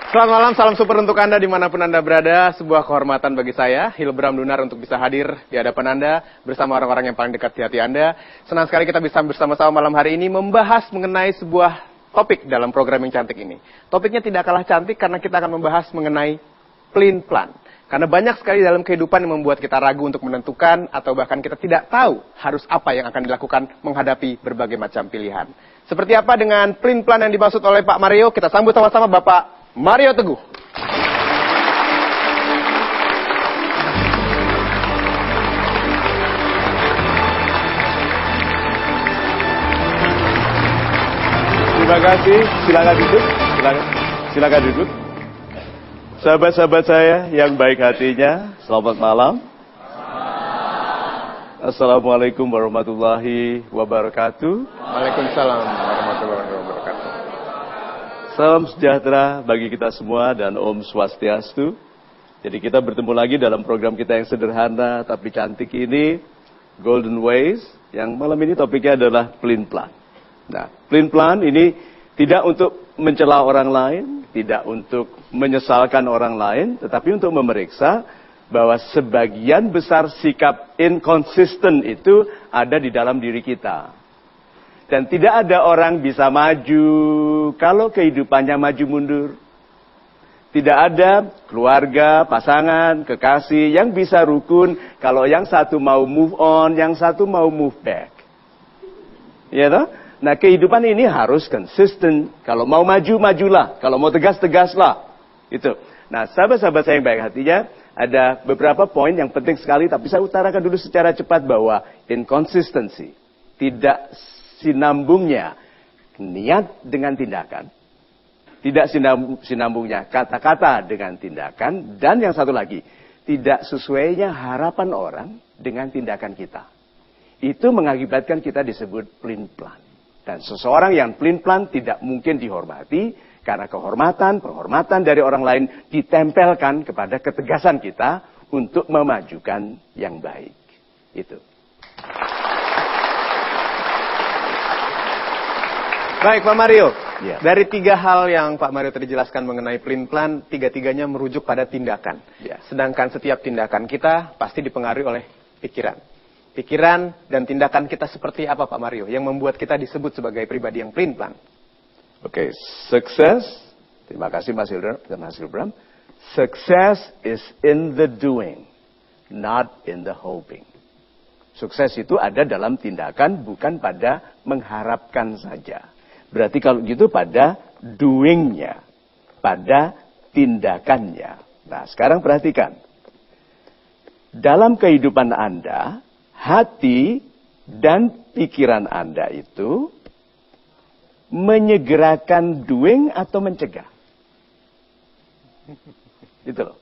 Selamat malam, salam super untuk Anda dimanapun Anda berada. Sebuah kehormatan bagi saya, Hilbram Dunar, untuk bisa hadir di hadapan Anda bersama orang-orang yang paling dekat di hati Anda. Senang sekali kita bisa bersama-sama malam hari ini membahas mengenai sebuah topik dalam program yang cantik ini. Topiknya tidak kalah cantik karena kita akan membahas mengenai pelin-pelan. Karena banyak sekali dalam kehidupan yang membuat kita ragu untuk menentukan atau bahkan kita tidak tahu harus apa yang akan dilakukan menghadapi berbagai macam pilihan. Seperti apa dengan pelin-pelan yang dimaksud oleh Pak Mario? Kita sambut sama-sama Bapak Mario Teguh. Terima kasih. Silakan duduk. Silakan duduk. Sahabat-sahabat saya yang baik hatinya, selamat malam. Assalamualaikum warahmatullahi wabarakatuh. Waalaikumsalam warahmatullahi wabarakatuh. Salam sejahtera bagi kita semua dan Om Swastiastu. Jadi kita bertemu lagi dalam program kita yang sederhana tapi cantik ini, Golden Ways, yang malam ini topiknya adalah pelin-pelan. Nah, pelin-pelan ini tidak untuk mencela orang lain, tidak untuk menyesalkan orang lain, tetapi untuk memeriksa bahwa sebagian besar sikap inkonsisten itu ada di dalam diri kita. Dan tidak ada orang bisa maju kalau kehidupannya maju mundur. Tidak ada keluarga, pasangan, kekasih yang bisa rukun kalau yang satu mau move on, yang satu mau move back. Ya toh? Nah, kehidupan ini harus konsisten. Kalau mau maju, majulah. Kalau mau tegas, tegaslah. Itu. Nah, sahabat-sahabat saya yang baik hatinya, ada beberapa poin yang penting sekali, tapi saya utarakan dulu secara cepat bahwa inconsistency, tidak sinambungnya niat dengan tindakan, tidak sinambungnya kata-kata dengan tindakan, dan yang satu lagi, tidak sesuainya harapan orang dengan tindakan kita. Itu mengakibatkan kita disebut pelin-pelan. Dan seseorang yang pelin-pelan tidak mungkin dihormati, karena penghormatan dari orang lain ditempelkan kepada ketegasan kita untuk memajukan yang baik. Itu. Baik Pak Mario, Ya. dari 3 hal yang Pak Mario tadi jelaskan mengenai pelin-pelan, 3-tiganya merujuk pada tindakan. Ya. Sedangkan setiap tindakan kita pasti dipengaruhi oleh pikiran. Pikiran dan tindakan kita seperti apa Pak Mario yang membuat kita disebut sebagai pribadi yang pelin-pelan? Oke, sukses. Terima kasih Mas Hilbram. Success is in the doing, not in the hoping. Sukses itu ada dalam tindakan, bukan pada mengharapkan saja. Berarti kalau gitu pada doingnya, pada tindakannya. Nah, sekarang perhatikan. Dalam kehidupan Anda, hati dan pikiran Anda itu menyegerakan doing atau mencegah. Gitu loh.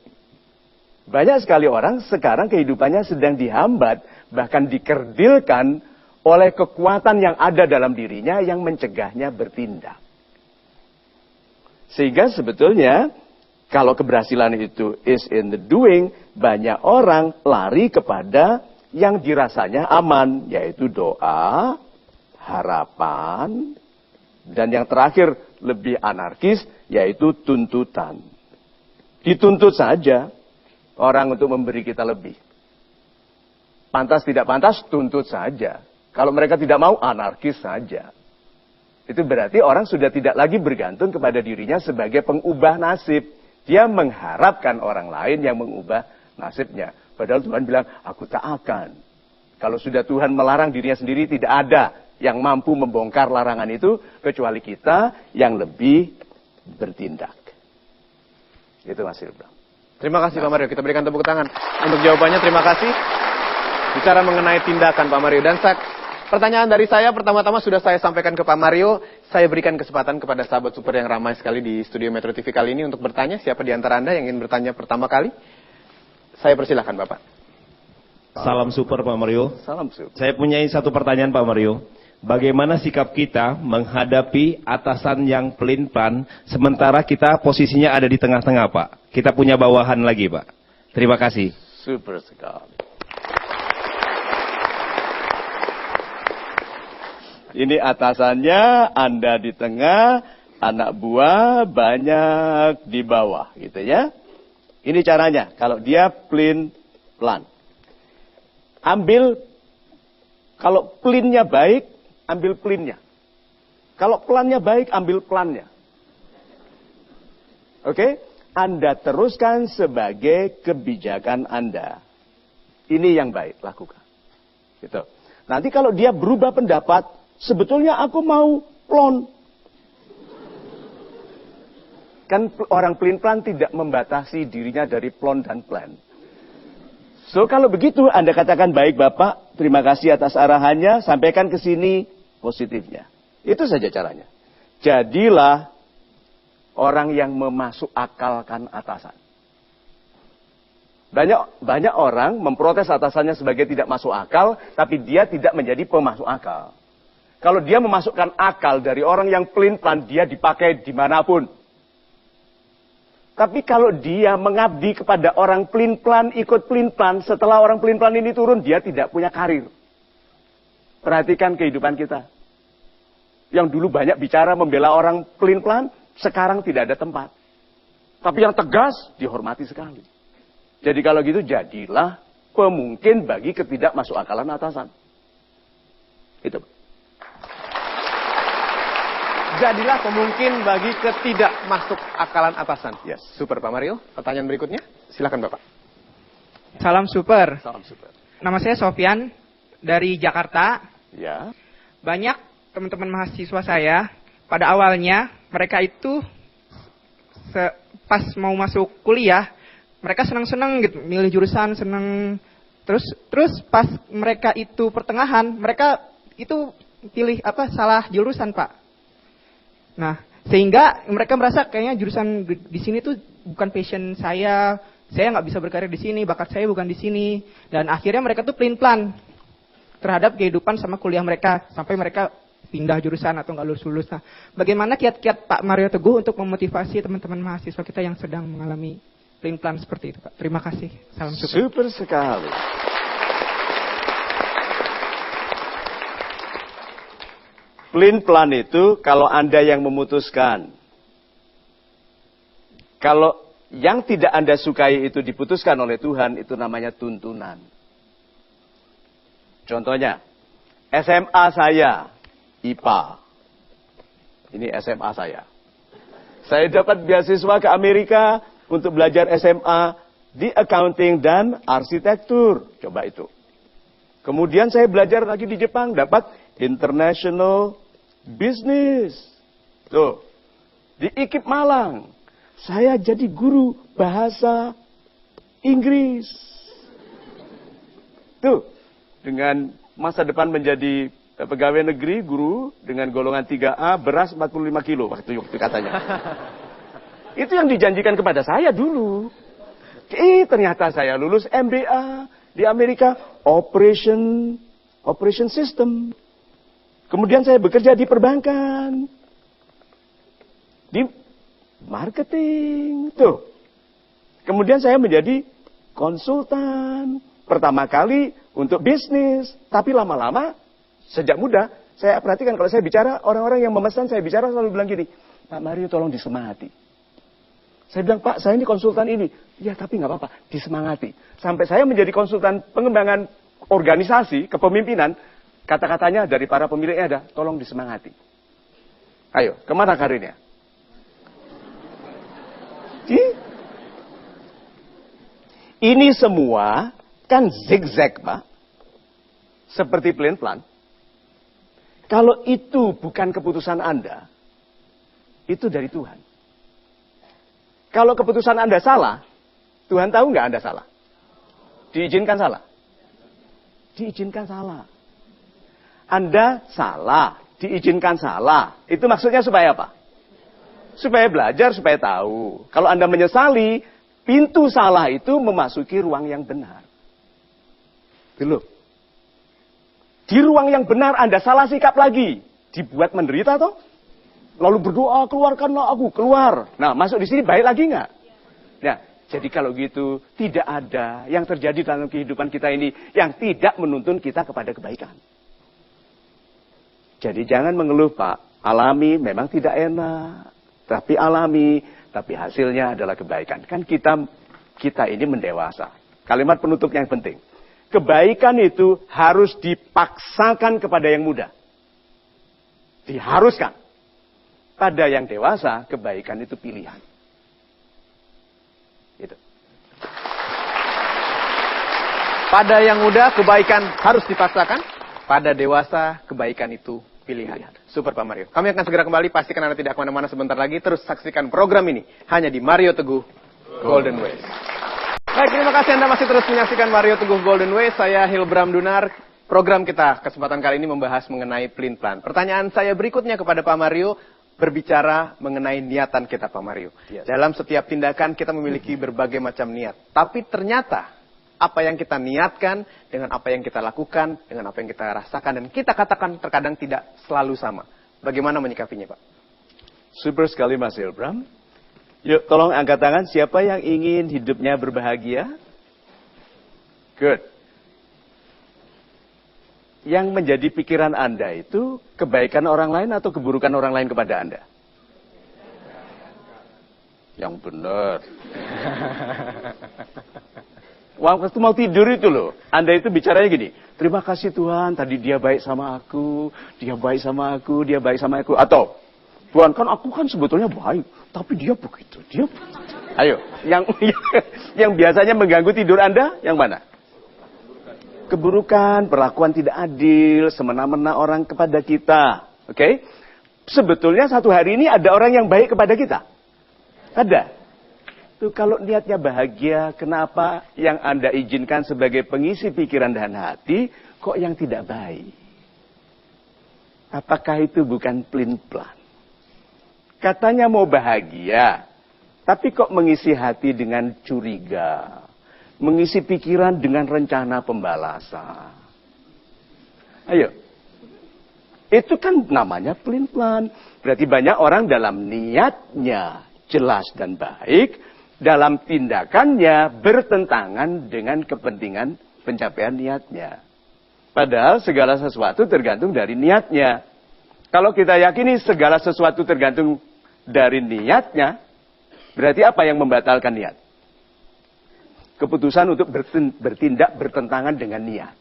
Banyak sekali orang sekarang kehidupannya sedang dihambat, bahkan dikerdilkan oleh kekuatan yang ada dalam dirinya yang mencegahnya bertindak. Sehingga sebetulnya kalau keberhasilan itu is in the doing, banyak orang lari kepada yang dirasanya aman, yaitu doa, harapan, dan yang terakhir lebih anarkis, yaitu tuntutan. Dituntut saja orang untuk memberi kita lebih. Pantas tidak pantas, tuntut saja. Kalau mereka tidak mau, anarkis saja. Itu berarti orang sudah tidak lagi bergantung kepada dirinya sebagai pengubah nasib. Dia mengharapkan orang lain yang mengubah nasibnya. Padahal Tuhan bilang, aku tak akan. Kalau sudah Tuhan melarang dirinya sendiri, tidak ada yang mampu membongkar larangan itu, kecuali kita yang lebih bertindak. Itu Mas Hilbram. Terima kasih Pak Mario, kita berikan tepuk tangan untuk jawabannya, terima kasih. Bicara mengenai tindakan Pak Mario, dan pertanyaan dari saya pertama-tama sudah saya sampaikan ke Pak Mario. Saya berikan kesempatan kepada sahabat super yang ramai sekali di studio Metro TV kali ini untuk bertanya. Siapa di antara Anda yang ingin bertanya pertama kali? Saya persilahkan Bapak. Salam super Pak Mario. Salam super. Saya punya satu pertanyaan Pak Mario. Bagaimana sikap kita menghadapi atasan yang pelin-pelan sementara kita posisinya ada di tengah-tengah Pak? Kita punya bawahan lagi Pak. Terima kasih. Super sekali. Ini atasannya, Anda di tengah, anak buah banyak di bawah, gitu ya. Ini caranya, kalau dia plain plan. Ambil, kalau plannya baik, ambil plannya. Kalau plannya baik, ambil plannya. Oke? Anda teruskan sebagai kebijakan Anda. Ini yang baik, lakukan. Gitu. Nanti kalau dia berubah pendapat, sebetulnya aku mau plon. Kan orang pelin-pelan tidak membatasi dirinya dari plon dan plan. So kalau begitu Anda katakan, baik Bapak, terima kasih atas arahannya, sampaikan ke sini positifnya. Itu saja caranya. Jadilah orang yang memasuk akalkan atasan. Banyak orang memprotes atasannya sebagai tidak masuk akal, tapi dia tidak menjadi pemasuk akal. Kalau dia memasukkan akal dari orang yang pelin-pelan, dia dipakai dimanapun. Tapi kalau dia mengabdi kepada orang pelin-pelan, ikut pelin-pelan, setelah orang pelin-pelan ini turun, dia tidak punya karir. Perhatikan kehidupan kita. Yang dulu banyak bicara membela orang pelin-pelan, sekarang tidak ada tempat. Tapi yang tegas, dihormati sekali. Jadi kalau gitu, jadilah pemungkin bagi ketidakmasukakalan atasan. Itu. Jadilah pemungkin bagi ketidakmasukakalan atasan. Yes. Super Pak Mario. Pertanyaan berikutnya, silakan Bapak. Salam super. Salam super. Nama saya Sofyan dari Jakarta. Ya. Banyak teman-teman mahasiswa saya pada awalnya mereka itu pas mau masuk kuliah mereka senang-senang gitu, milih jurusan senang. Terus pas mereka itu pertengahan mereka itu pilih salah jurusan Pak. Nah, sehingga mereka merasa kayaknya jurusan di sini tuh bukan passion saya nggak bisa berkarir di sini, bakat saya bukan di sini, dan akhirnya mereka tuh pelin-pelan terhadap kehidupan sama kuliah mereka sampai mereka pindah jurusan atau nggak lulus. Nah, bagaimana kiat-kiat Pak Mario Teguh untuk memotivasi teman-teman mahasiswa kita yang sedang mengalami pelin-pelan seperti itu, Pak? Terima kasih. Salam super. Super sekali. Pelin-pelan itu kalau Anda yang memutuskan. Kalau yang tidak Anda sukai itu diputuskan oleh Tuhan, itu namanya tuntunan. Contohnya, SMA saya, IPA. Ini SMA saya. Saya dapat beasiswa ke Amerika untuk belajar SMA di accounting dan arsitektur. Coba itu. Kemudian saya belajar lagi di Jepang, dapat international business. Tuh. Di IKIP Malang, saya jadi guru bahasa Inggris. Tuh. Dengan masa depan menjadi pegawai negeri, guru, dengan golongan 3A, beras 45 kilo, waktu katanya. Itu yang dijanjikan kepada saya dulu. Ternyata saya lulus MBA di Amerika, operation system. Kemudian saya bekerja di perbankan, di marketing, tuh. Kemudian saya menjadi konsultan, pertama kali untuk bisnis, tapi lama-lama, sejak muda, saya perhatikan kalau saya bicara, orang-orang yang memesan saya bicara selalu bilang gini, Pak Mario tolong disemangati. Saya bilang, Pak, saya ini konsultan ini. Ya, tapi nggak apa-apa, disemangati. Sampai saya menjadi konsultan pengembangan organisasi, kepemimpinan, kata-katanya dari para pemiliknya ada, tolong disemangati. Ayo, kemana karirnya? Ini semua kan zigzag, Pak. Seperti pelin-pelan. Kalau itu bukan keputusan Anda, itu dari Tuhan. Kalau keputusan Anda salah, Tuhan tahu nggak Anda salah? Diizinkan salah? Diizinkan salah. Anda salah, diizinkan salah. Itu maksudnya supaya apa? Supaya belajar, supaya tahu. Kalau Anda menyesali, pintu salah itu memasuki ruang yang benar. Belum. Di ruang yang benar Anda salah sikap lagi. Dibuat menderita toh? Lalu berdoa, keluarkanlah aku, keluar. Nah, masuk di sini baik lagi nggak? Nah, jadi kalau gitu, tidak ada yang terjadi dalam kehidupan kita ini yang tidak menuntun kita kepada kebaikan. Jadi jangan mengeluh, Pak. Alami, memang tidak enak, tapi alami, tapi hasilnya adalah kebaikan. Kan kita ini mendewasa. Kalimat penutup yang penting. Kebaikan itu harus dipaksakan kepada yang muda. Diharuskan. Pada yang dewasa, kebaikan itu pilihan. Itu. Pada yang muda, kebaikan harus dipaksakan. Pada dewasa, kebaikan itu pilihan. Super Pak Mario. Kami akan segera kembali. Pastikan Anda tidak kemana-mana sebentar lagi. Terus saksikan program ini. Hanya di Mario Teguh Golden Ways. Baik, terima kasih Anda masih terus menyaksikan Mario Teguh Golden Ways. Saya Hilbram Dunar. Program kita kesempatan kali ini membahas mengenai pelin-pelan. Pertanyaan saya berikutnya kepada Pak Mario. Berbicara mengenai niatan kita Pak Mario. Yes. Dalam setiap tindakan kita memiliki berbagai macam niat. Tapi ternyata apa yang kita niatkan dengan apa yang kita lakukan, dengan apa yang kita rasakan dan kita katakan terkadang tidak selalu sama. Bagaimana menyikapinya Pak? Super sekali Mas Hilbram. Yuk tolong angkat tangan, siapa yang ingin hidupnya berbahagia? Good. Yang menjadi pikiran Anda itu kebaikan orang lain atau keburukan orang lain kepada Anda? Yang benar. Waktu mau tidur itu loh, Anda itu bicaranya gini, terima kasih Tuhan, tadi dia baik sama aku, dia baik sama aku, dia baik sama aku. Atau, Tuhan kan aku kan sebetulnya baik, tapi dia begitu, dia begitu. Ayo, yang biasanya mengganggu tidur Anda, yang mana? Keburukan, perlakuan tidak adil, semena-mena orang kepada kita. Oke? Sebetulnya satu hari ini ada orang yang baik kepada kita. Ada. Tuh, kalau niatnya bahagia, kenapa yang Anda izinkan sebagai pengisi pikiran dan hati, kok yang tidak baik? Apakah itu bukan pelin-pelan? Katanya mau bahagia, tapi kok mengisi hati dengan curiga? Mengisi pikiran dengan rencana pembalasan. Ayo. Itu kan namanya pelin-pelan. Berarti banyak orang dalam niatnya jelas dan baik, dalam tindakannya bertentangan dengan kepentingan pencapaian niatnya. Padahal segala sesuatu tergantung dari niatnya. Kalau kita yakini segala sesuatu tergantung dari niatnya, berarti apa yang membatalkan niat? Keputusan untuk bertindak bertentangan dengan niat.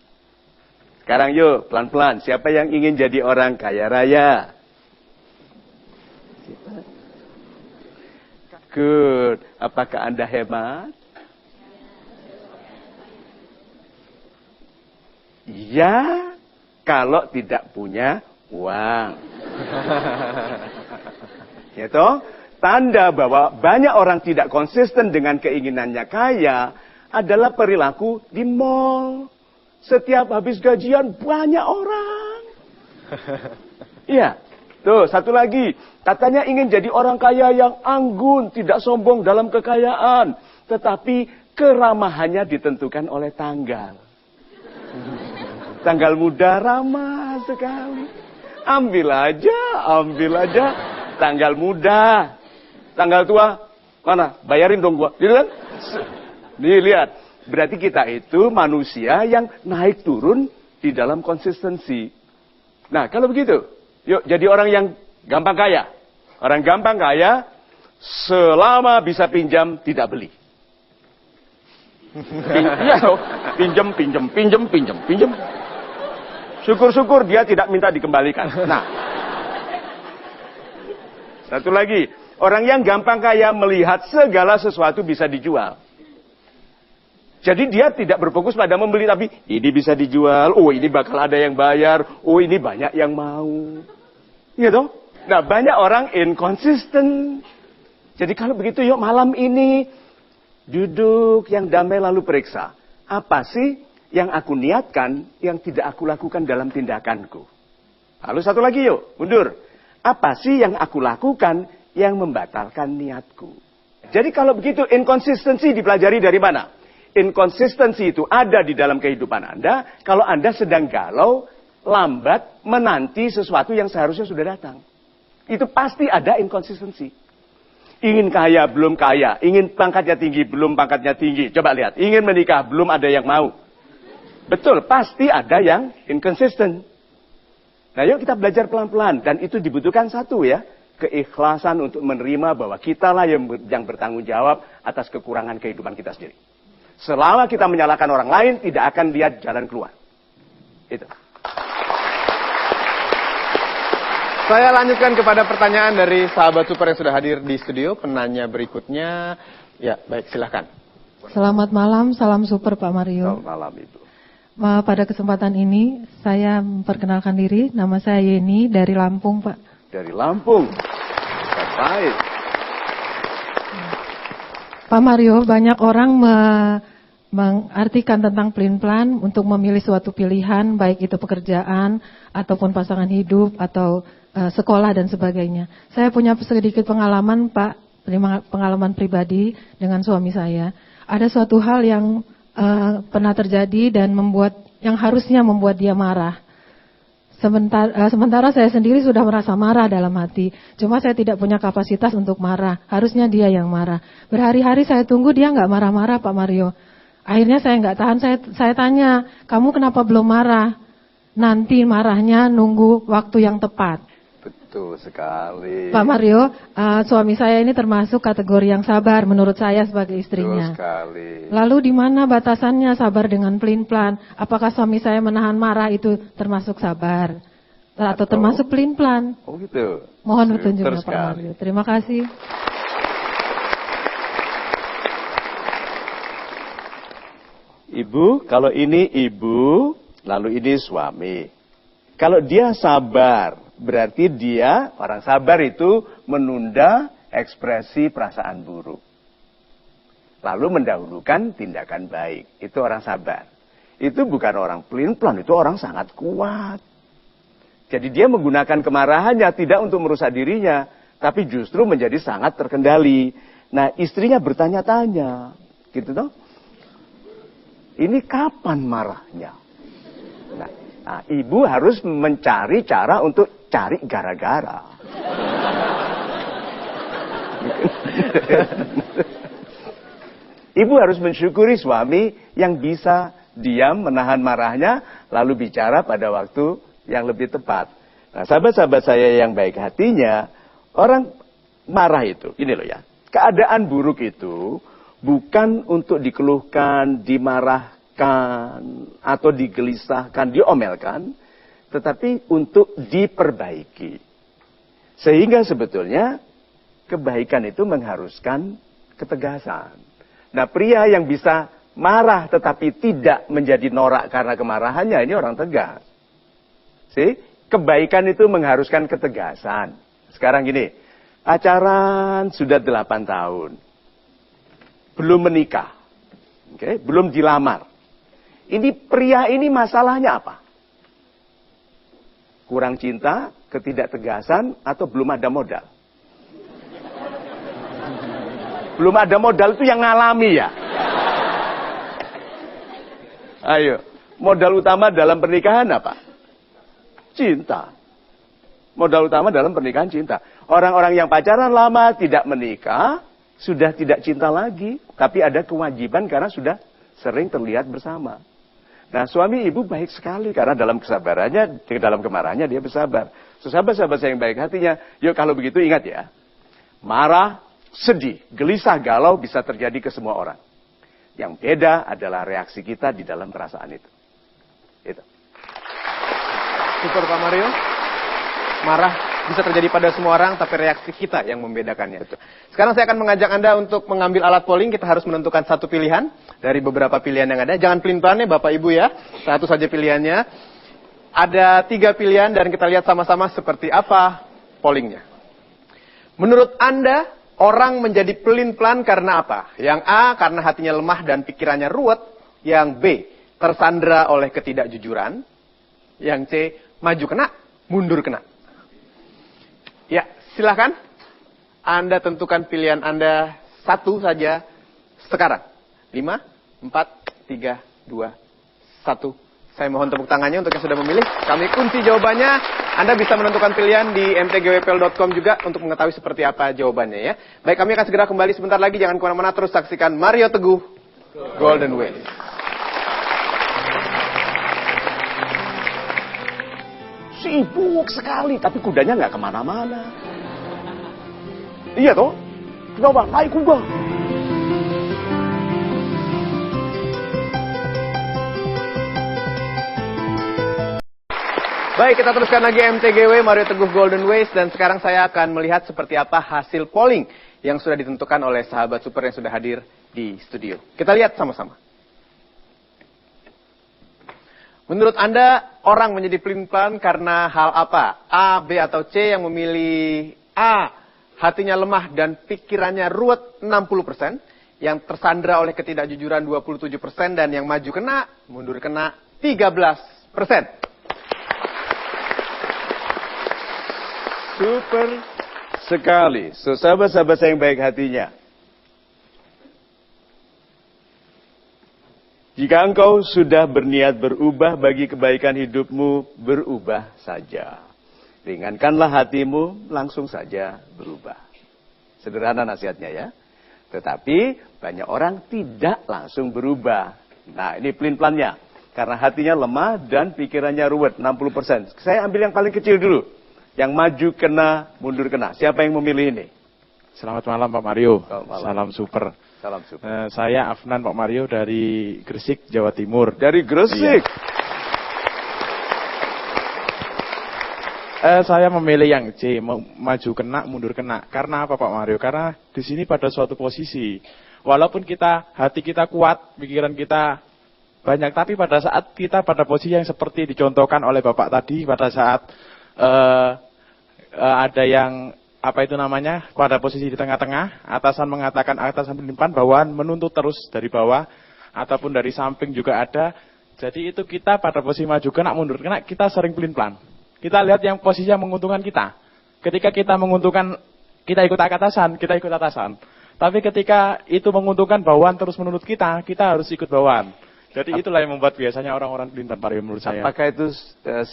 Sekarang yuk, pelan-pelan. Siapa yang ingin jadi orang kaya raya? Good. Apakah Anda hemat? Ya, kalau tidak punya uang. Ya toh? Tanda bahwa banyak orang tidak konsisten dengan keinginannya kaya adalah perilaku di mall. Setiap habis gajian banyak orang. Iya. Tuh, satu lagi. Katanya ingin jadi orang kaya yang anggun, tidak sombong dalam kekayaan. Tetapi keramahannya ditentukan oleh tanggal. Tanggal muda ramah sekali. Ambil aja. Tanggal muda. Tanggal tua, mana? Bayarin dong gua. Gitu kan? Nih, lihat. Berarti kita itu manusia yang naik turun di dalam konsistensi. Nah, kalau begitu, yuk jadi orang yang gampang kaya. Orang gampang kaya, selama bisa pinjam, tidak beli. Iya loh, pinjam. Syukur-syukur dia tidak minta dikembalikan. Nah, satu lagi. Orang yang gampang kaya melihat segala sesuatu bisa dijual. Jadi dia tidak berfokus pada membeli, tapi ini bisa dijual, oh ini bakal ada yang bayar, oh ini banyak yang mau. Iya toh? Nah, banyak orang inkonsisten. Jadi kalau begitu yuk malam ini duduk yang damai lalu periksa. Apa sih yang aku niatkan yang tidak aku lakukan dalam tindakanku? Lalu satu lagi yuk, mundur. Apa sih yang aku lakukan yang membatalkan niatku? Jadi kalau begitu inkonsistensi dipelajari dari mana? Inkonsistensi itu ada di dalam kehidupan Anda kalau Anda sedang galau, lambat, menanti sesuatu yang seharusnya sudah datang. Itu pasti ada inkonsistensi. Ingin kaya, belum kaya. Ingin pangkatnya tinggi, belum pangkatnya tinggi. Coba lihat, ingin menikah, belum ada yang mau. Betul, pasti ada yang inkonsisten. Nah, yuk kita belajar pelan-pelan. Dan itu dibutuhkan satu ya, keikhlasan untuk menerima bahwa kitalah yang bertanggung jawab atas kekurangan kehidupan kita sendiri. Selama kita menyalahkan orang lain, tidak akan lihat jalan keluar. Itu. Saya lanjutkan kepada pertanyaan dari sahabat super yang sudah hadir di studio. Penanya berikutnya, ya baik silahkan. Selamat malam, salam super Pak Mario. Selamat malam Ibu. Pada kesempatan ini, saya memperkenalkan diri, nama saya Yeni dari Lampung, Pak. Dari Lampung. Baik. Pak Mario, banyak orang mengartikan tentang pelin-pelan untuk memilih suatu pilihan, baik itu pekerjaan, ataupun pasangan hidup, atau sekolah dan sebagainya. Saya punya sedikit pengalaman, Pak, pengalaman pribadi dengan suami saya. Ada suatu hal yang pernah terjadi dan yang harusnya membuat dia marah. Sementara saya sendiri sudah merasa marah dalam hati. Cuma saya tidak punya kapasitas untuk marah. Harusnya dia yang marah. Berhari-hari saya tunggu dia nggak marah-marah, Pak Mario. Akhirnya saya nggak tahan. Saya tanya, kamu kenapa belum marah? Nanti marahnya nunggu waktu yang tepat. Betul sekali. Pak Mario, suami saya ini termasuk kategori yang sabar menurut saya sebagai istrinya. Betul sekali. Lalu di mana batasannya sabar dengan pelin-pelan? Apakah suami saya menahan marah itu termasuk sabar? Atau termasuk pelin-pelan? Oh gitu. Mohon petunjuknya Pak Mario. Terima kasih. Ibu, kalau ini ibu, lalu ini suami. Kalau dia sabar, berarti dia, orang sabar itu menunda ekspresi perasaan buruk. Lalu mendahulukan tindakan baik. Itu orang sabar. Itu bukan orang pelin-pelan, itu orang sangat kuat. Jadi dia menggunakan kemarahannya tidak untuk merusak dirinya, tapi justru menjadi sangat terkendali. Nah, istrinya bertanya-tanya, gitu toh. Ini kapan marahnya? Nah, ibu harus mencari cara untuk cari gara-gara. Ibu harus mensyukuri suami yang bisa diam menahan marahnya, lalu bicara pada waktu yang lebih tepat. Nah, sahabat-sahabat saya yang baik hatinya, orang marah itu, ini loh ya, keadaan buruk itu bukan untuk dikeluhkan, dimarahkan, atau digelisahkan, diomelkan, tetapi untuk diperbaiki. Sehingga sebetulnya kebaikan itu mengharuskan ketegasan. Nah, pria yang bisa marah tetapi tidak menjadi norak karena kemarahannya, ini orang tegas. Kebaikan itu mengharuskan ketegasan. Sekarang gini, pacaran sudah 8 tahun. Belum menikah. Belum dilamar. Ini pria ini masalahnya apa? Kurang cinta, ketidaktegasan, atau belum ada modal? Belum ada modal itu yang ngalami ya? Ayo, modal utama dalam pernikahan apa? Cinta. Modal utama dalam pernikahan cinta. Orang-orang yang pacaran lama tidak menikah, sudah tidak cinta lagi. Tapi ada kewajiban karena sudah sering terlihat bersama. Nah, suami ibu baik sekali karena dalam kesabarannya, dalam kemarahannya dia bersabar. Sahabat-sahabat saya yang baik hatinya, yuk kalau begitu ingat ya. Marah, sedih, gelisah, galau bisa terjadi ke semua orang. Yang beda adalah reaksi kita di dalam perasaan itu. Itu. Super Pak Mario. Marah bisa terjadi pada semua orang, tapi reaksi kita yang membedakannya. Betul. Sekarang saya akan mengajak Anda untuk mengambil alat polling. Kita harus menentukan satu pilihan dari beberapa pilihan yang ada. Jangan pelin-pelan ya Bapak Ibu ya. Satu saja pilihannya. Ada 3 pilihan dan kita lihat sama-sama seperti apa pollingnya. Menurut Anda, orang menjadi pelin-pelan karena apa? Yang A, karena hatinya lemah dan pikirannya ruwet. Yang B, tersandra oleh ketidakjujuran. Yang C, maju kena, mundur kena. Ya, silakan. Anda tentukan pilihan Anda satu saja sekarang. 5, 4, 3, 2, 1. Saya mohon tepuk tangannya untuk yang sudah memilih. Kami kunci jawabannya. Anda bisa menentukan pilihan di mtgwpl.com juga untuk mengetahui seperti apa jawabannya ya. Baik, kami akan segera kembali sebentar lagi. Jangan kemana-mana, terus saksikan Mario Teguh, Golden Way. sibuk sekali, tapi kudanya nggak kemana-mana. Iya toh? Coba naik kuda. Baik, kita teruskan lagi MTGW Mario Teguh Golden Ways, dan sekarang saya akan melihat seperti apa hasil polling yang sudah ditentukan oleh sahabat super yang sudah hadir di studio. Kita lihat sama-sama. Menurut Anda, orang menjadi pelin-pelan karena hal apa? A, B, atau C? Yang memilih A, hatinya lemah dan pikirannya ruwet 60%. Yang tersandra oleh ketidakjujuran 27%. Dan yang maju kena, mundur kena 13%. Super sekali. So, sahabat-sahabat saya yang baik hatinya. Jika engkau sudah berniat berubah bagi kebaikan hidupmu, berubah saja. Ringankanlah hatimu, langsung saja berubah. Sederhana nasihatnya ya. Tetapi banyak orang tidak langsung berubah. Nah, ini pelin-pelannya. Karena hatinya lemah dan pikirannya ruwet, 60%. Saya ambil yang paling kecil dulu. Yang maju kena, mundur kena. Siapa yang memilih ini? Selamat malam Pak Mario. Malam. Salam super. Salam super. Saya Afnan Pak Mario dari Gresik, Jawa Timur. Dari Gresik? Iya. Saya memilih yang C, maju kena, mundur kena. Karena apa Pak Mario? Karena di sini pada suatu posisi, walaupun hati kita kuat, pikiran kita banyak, tapi pada saat kita pada posisi yang seperti dicontohkan oleh Bapak tadi, pada saat ada yang pada posisi di tengah-tengah, atasan mengatakan atasan pelin-pelan, bawahan menuntut terus dari bawah ataupun dari samping juga ada. Jadi itu kita pada posisi maju kena, mundur kena, kita sering pelin-pelan. Kita lihat yang posisi yang menguntungkan kita. Ketika kita menguntungkan, kita ikut atasan, kita ikut atasan. Tapi ketika itu menguntungkan bawahan terus menuntut kita harus ikut bawahan. Jadi itulah yang membuat biasanya orang-orang pelin-pelan Pak Mario menurut saya. Apakah itu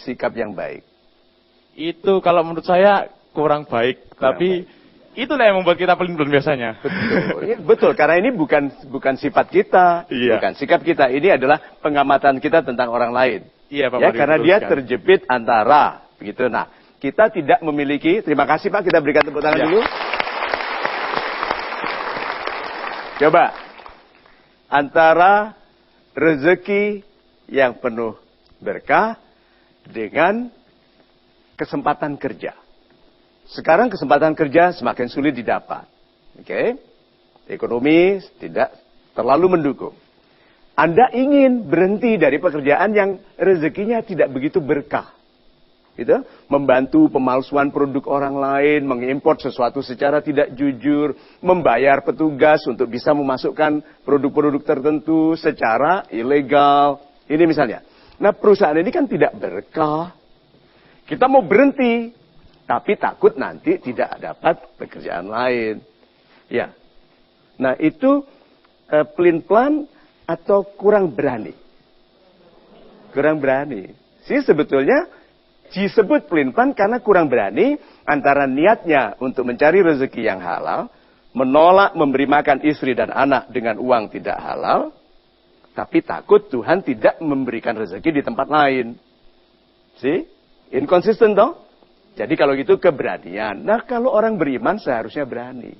sikap yang baik? Itu kalau menurut saya kurang baik, tapi itulah yang membuat kita pelin-pelan biasanya. Betul, ya, betul. Karena ini bukan sifat kita, bukan sikap kita. Ini adalah pengamatan kita tentang orang lain. Iya, Pak Mario, karena dia terjepit antara, begitu. Nah, kita tidak memiliki. Terima kasih Pak, kita berikan tepuk tangan dulu. Coba antara rezeki yang penuh berkah dengan kesempatan kerja. Sekarang kesempatan kerja semakin sulit didapat. Oke? Ekonomi tidak terlalu mendukung. Anda ingin berhenti dari pekerjaan yang rezekinya tidak begitu berkah. Gitu? Membantu pemalsuan produk orang lain, mengimpor sesuatu secara tidak jujur, membayar petugas untuk bisa memasukkan produk-produk tertentu secara ilegal. Ini misalnya. Nah, perusahaan ini kan tidak berkah. Kita mau berhenti, tapi takut nanti tidak dapat pekerjaan lain. Ya. Nah, itu pelin-pelan atau kurang berani? Kurang berani. Sih sebetulnya disebut pelin-pelan karena kurang berani antara niatnya untuk mencari rezeki yang halal, menolak memberi makan istri dan anak dengan uang tidak halal, tapi takut Tuhan tidak memberikan rezeki di tempat lain. See? Inkonsisten dong? Jadi kalau gitu keberanian. Nah, kalau orang beriman seharusnya berani.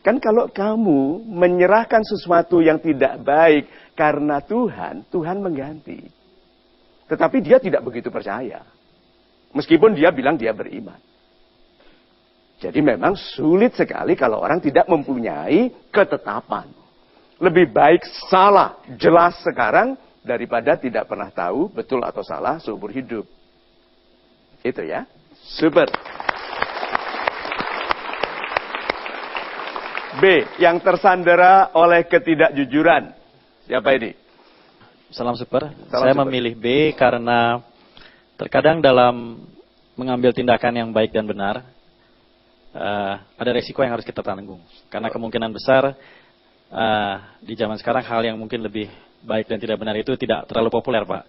Kan kalau kamu menyerahkan sesuatu yang tidak baik karena Tuhan, Tuhan mengganti. Tetapi dia tidak begitu percaya. Meskipun dia bilang dia beriman. Jadi memang sulit sekali kalau orang tidak mempunyai ketetapan. Lebih baik salah jelas sekarang daripada tidak pernah tahu betul atau salah seumur hidup. Itu ya. Super. B. Yang tersandera oleh ketidakjujuran. Siapa ini? Salam super. Salam Saya super. memilih B karena terkadang dalam mengambil tindakan yang baik dan benar, ada resiko yang harus kita tanggung. Karena kemungkinan besar di zaman sekarang hal yang mungkin lebih baik dan tidak benar itu tidak terlalu populer, Pak.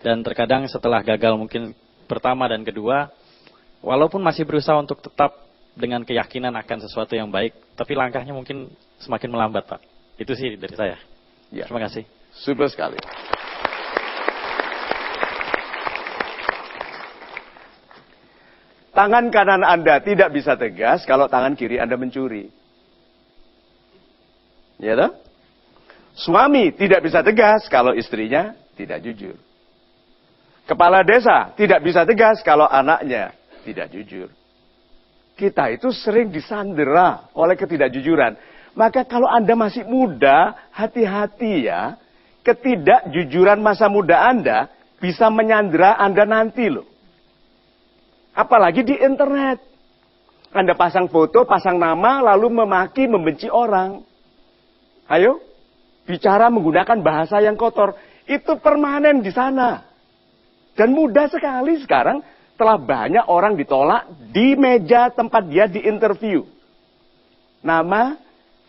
Dan terkadang setelah gagal mungkin pertama dan kedua, walaupun masih berusaha untuk tetap dengan keyakinan akan sesuatu yang baik, tapi langkahnya mungkin semakin melambat, Pak. Itu sih dari saya. Ya. Terima kasih. Super sekali. Tangan kanan Anda tidak bisa tegas kalau tangan kiri Anda mencuri. Ya toh? Suami tidak bisa tegas kalau istrinya tidak jujur. Kepala desa tidak bisa tegas kalau anaknya tidak jujur. Kita itu sering disandera oleh ketidakjujuran. Maka kalau Anda masih muda, hati-hati ya. Ketidakjujuran masa muda Anda bisa menyandera Anda nanti loh. Apalagi di internet. Anda pasang foto, pasang nama, lalu memaki, membenci orang. Ayo, bicara menggunakan bahasa yang kotor. Itu permanen di sana. Dan mudah sekali sekarang telah banyak orang ditolak di meja tempat dia diinterview. Nama,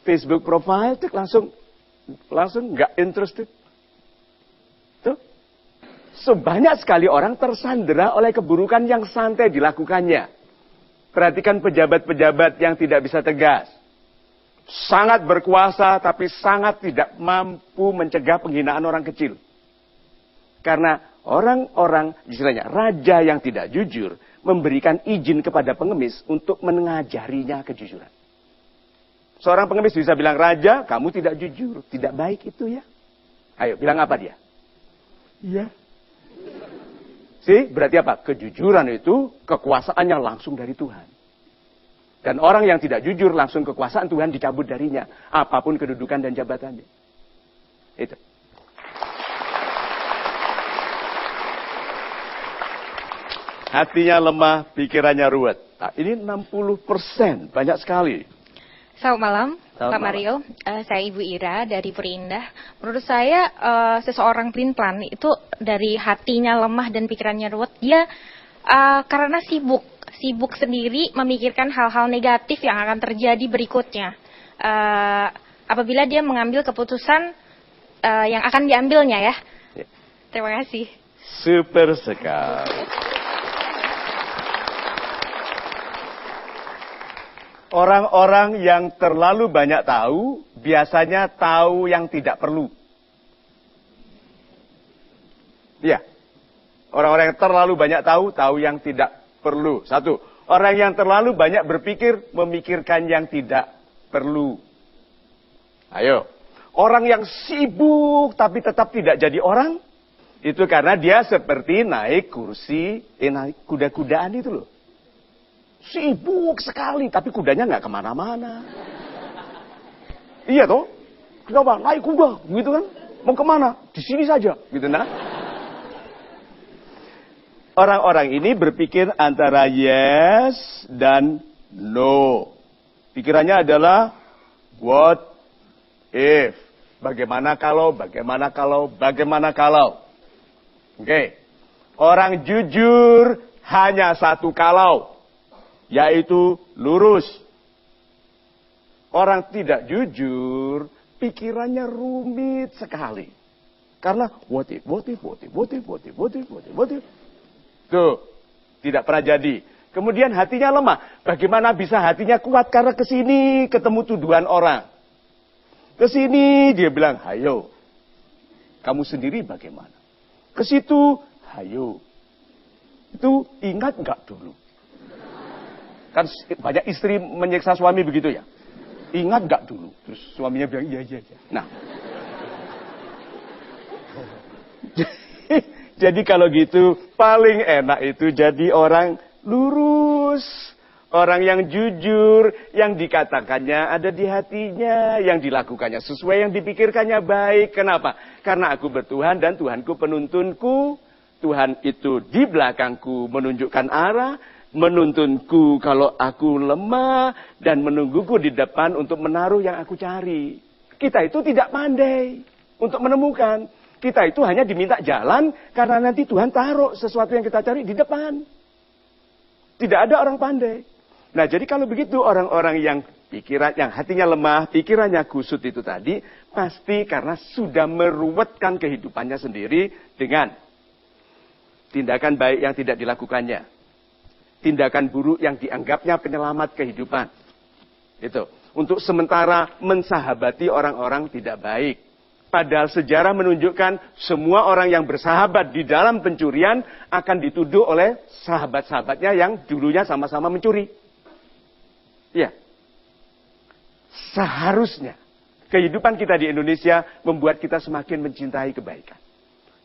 Facebook profile, langsung nggak interested. Tuh. Sebanyak sekali orang tersandera oleh keburukan yang santai dilakukannya. Perhatikan pejabat-pejabat yang tidak bisa tegas. Sangat berkuasa tapi sangat tidak mampu mencegah penghinaan orang kecil. Karena orang-orang, istilahnya raja yang tidak jujur, memberikan izin kepada pengemis untuk mengajarinya kejujuran. Seorang pengemis bisa bilang, "Raja, kamu tidak jujur, tidak baik itu ya." Ayo, bilang apa dia? Iya. Berarti apa? Kejujuran itu kekuasaannya langsung dari Tuhan. Dan orang yang tidak jujur langsung kekuasaan Tuhan dicabut darinya. Apapun kedudukan dan jabatannya. Itu. Hatinya lemah, pikirannya ruwet. Nah, ini 60%, banyak sekali. Selamat malam, Selamat Pak Mario. Saya Ibu Ira dari Puri Indah. Menurut saya, seseorang pelin-pelan itu dari hatinya lemah dan pikirannya ruwet, dia karena sibuk sendiri memikirkan hal-hal negatif yang akan terjadi berikutnya. Apabila dia mengambil keputusan yang akan diambilnya ya. Terima kasih. Super sekali. Orang-orang yang terlalu banyak tahu, biasanya tahu yang tidak perlu. Iya. Orang-orang yang terlalu banyak tahu, tahu yang tidak perlu. Satu. Orang yang terlalu banyak berpikir, memikirkan yang tidak perlu. Ayo. Orang yang sibuk, tapi tetap tidak jadi orang, itu karena dia seperti naik kursi, naik kuda-kudaan itu loh. Sibuk sekali, tapi kudanya nggak kemana-mana. Iya toh? Kenapa? Naik kuda, gitu kan? Mau kemana? Di sini saja, gitu nah. Orang-orang ini berpikir antara yes dan no. Pikirannya adalah what if? Bagaimana kalau, bagaimana kalau, bagaimana kalau. Oke. Orang jujur hanya satu kalau. Yaitu lurus. Orang tidak jujur, pikirannya rumit sekali. Karena what if. Tuh, tidak pernah jadi. Kemudian hatinya lemah. Bagaimana bisa hatinya kuat? Karena kesini ketemu tuduhan orang. Kesini dia bilang, hayo. Kamu sendiri bagaimana? Kesitu, hayo. Itu ingat nggak dulu? Kan banyak istri menyiksa suami begitu ya. Ingat nggak dulu? Terus suaminya bilang, iya. Nah. Jadi kalau gitu, paling enak itu jadi orang lurus. Orang yang jujur, yang dikatakannya ada di hatinya, yang dilakukannya sesuai, yang dipikirkannya baik. Kenapa? Karena aku bertuhan dan Tuhanku penuntunku. Tuhan itu di belakangku menunjukkan arah. Menuntunku kalau aku lemah dan menungguku di depan untuk menaruh yang aku cari. Kita itu tidak pandai untuk menemukan. Kita itu hanya diminta jalan karena nanti Tuhan taruh sesuatu yang kita cari di depan. Tidak ada orang pandai. Nah, jadi kalau begitu orang-orang yang hatinya lemah, pikirannya kusut itu tadi, pasti karena sudah meruwetkan kehidupannya sendiri dengan tindakan baik yang tidak dilakukannya. Tindakan buruk yang dianggapnya penyelamat kehidupan. Itu. Untuk sementara mensahabati orang-orang tidak baik. Padahal sejarah menunjukkan semua orang yang bersahabat di dalam pencurian akan dituduh oleh sahabat-sahabatnya yang dulunya sama-sama mencuri. Ya. Seharusnya kehidupan kita di Indonesia membuat kita semakin mencintai kebaikan.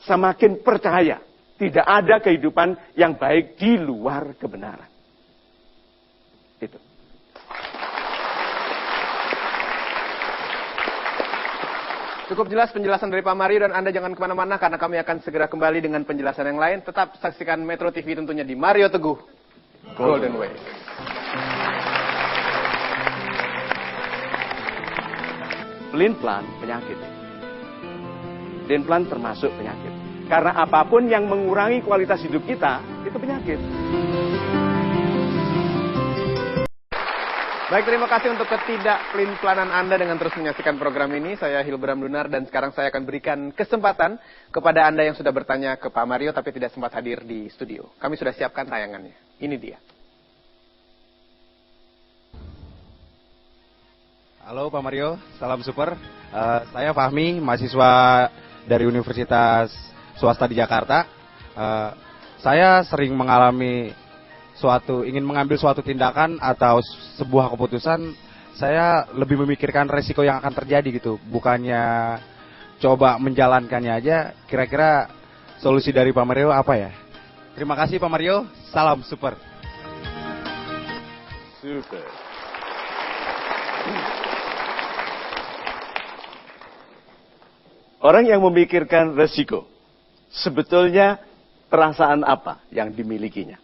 Semakin percaya tidak ada kehidupan yang baik di luar kebenaran. Itu. Cukup jelas penjelasan dari Pak Mario dan Anda jangan kemana-mana karena kami akan segera kembali dengan penjelasan yang lain. Tetap saksikan Metro TV tentunya di Mario Teguh Golden Way. Pelin-pelan penyakit. Pelin-pelan termasuk penyakit. Karena apapun yang mengurangi kualitas hidup kita, itu penyakit. Baik, terima kasih untuk ketidakpelin-pelanan Anda dengan terus menyaksikan program ini. Saya Hilbram Dunar dan sekarang saya akan berikan kesempatan kepada Anda yang sudah bertanya ke Pak Mario tapi tidak sempat hadir di studio. Kami sudah siapkan tayangannya. Ini dia. Halo Pak Mario, salam super. Saya Fahmi, mahasiswa dari Universitas Swasta di Jakarta. Saya sering mengalami ingin mengambil suatu tindakan atau sebuah keputusan, saya lebih memikirkan resiko yang akan terjadi gitu. Bukannya coba menjalankannya aja. Kira-kira solusi dari Pak Mario apa ya? Terima kasih Pak Mario, salam super. Super. Orang yang memikirkan resiko, sebetulnya perasaan apa yang dimilikinya?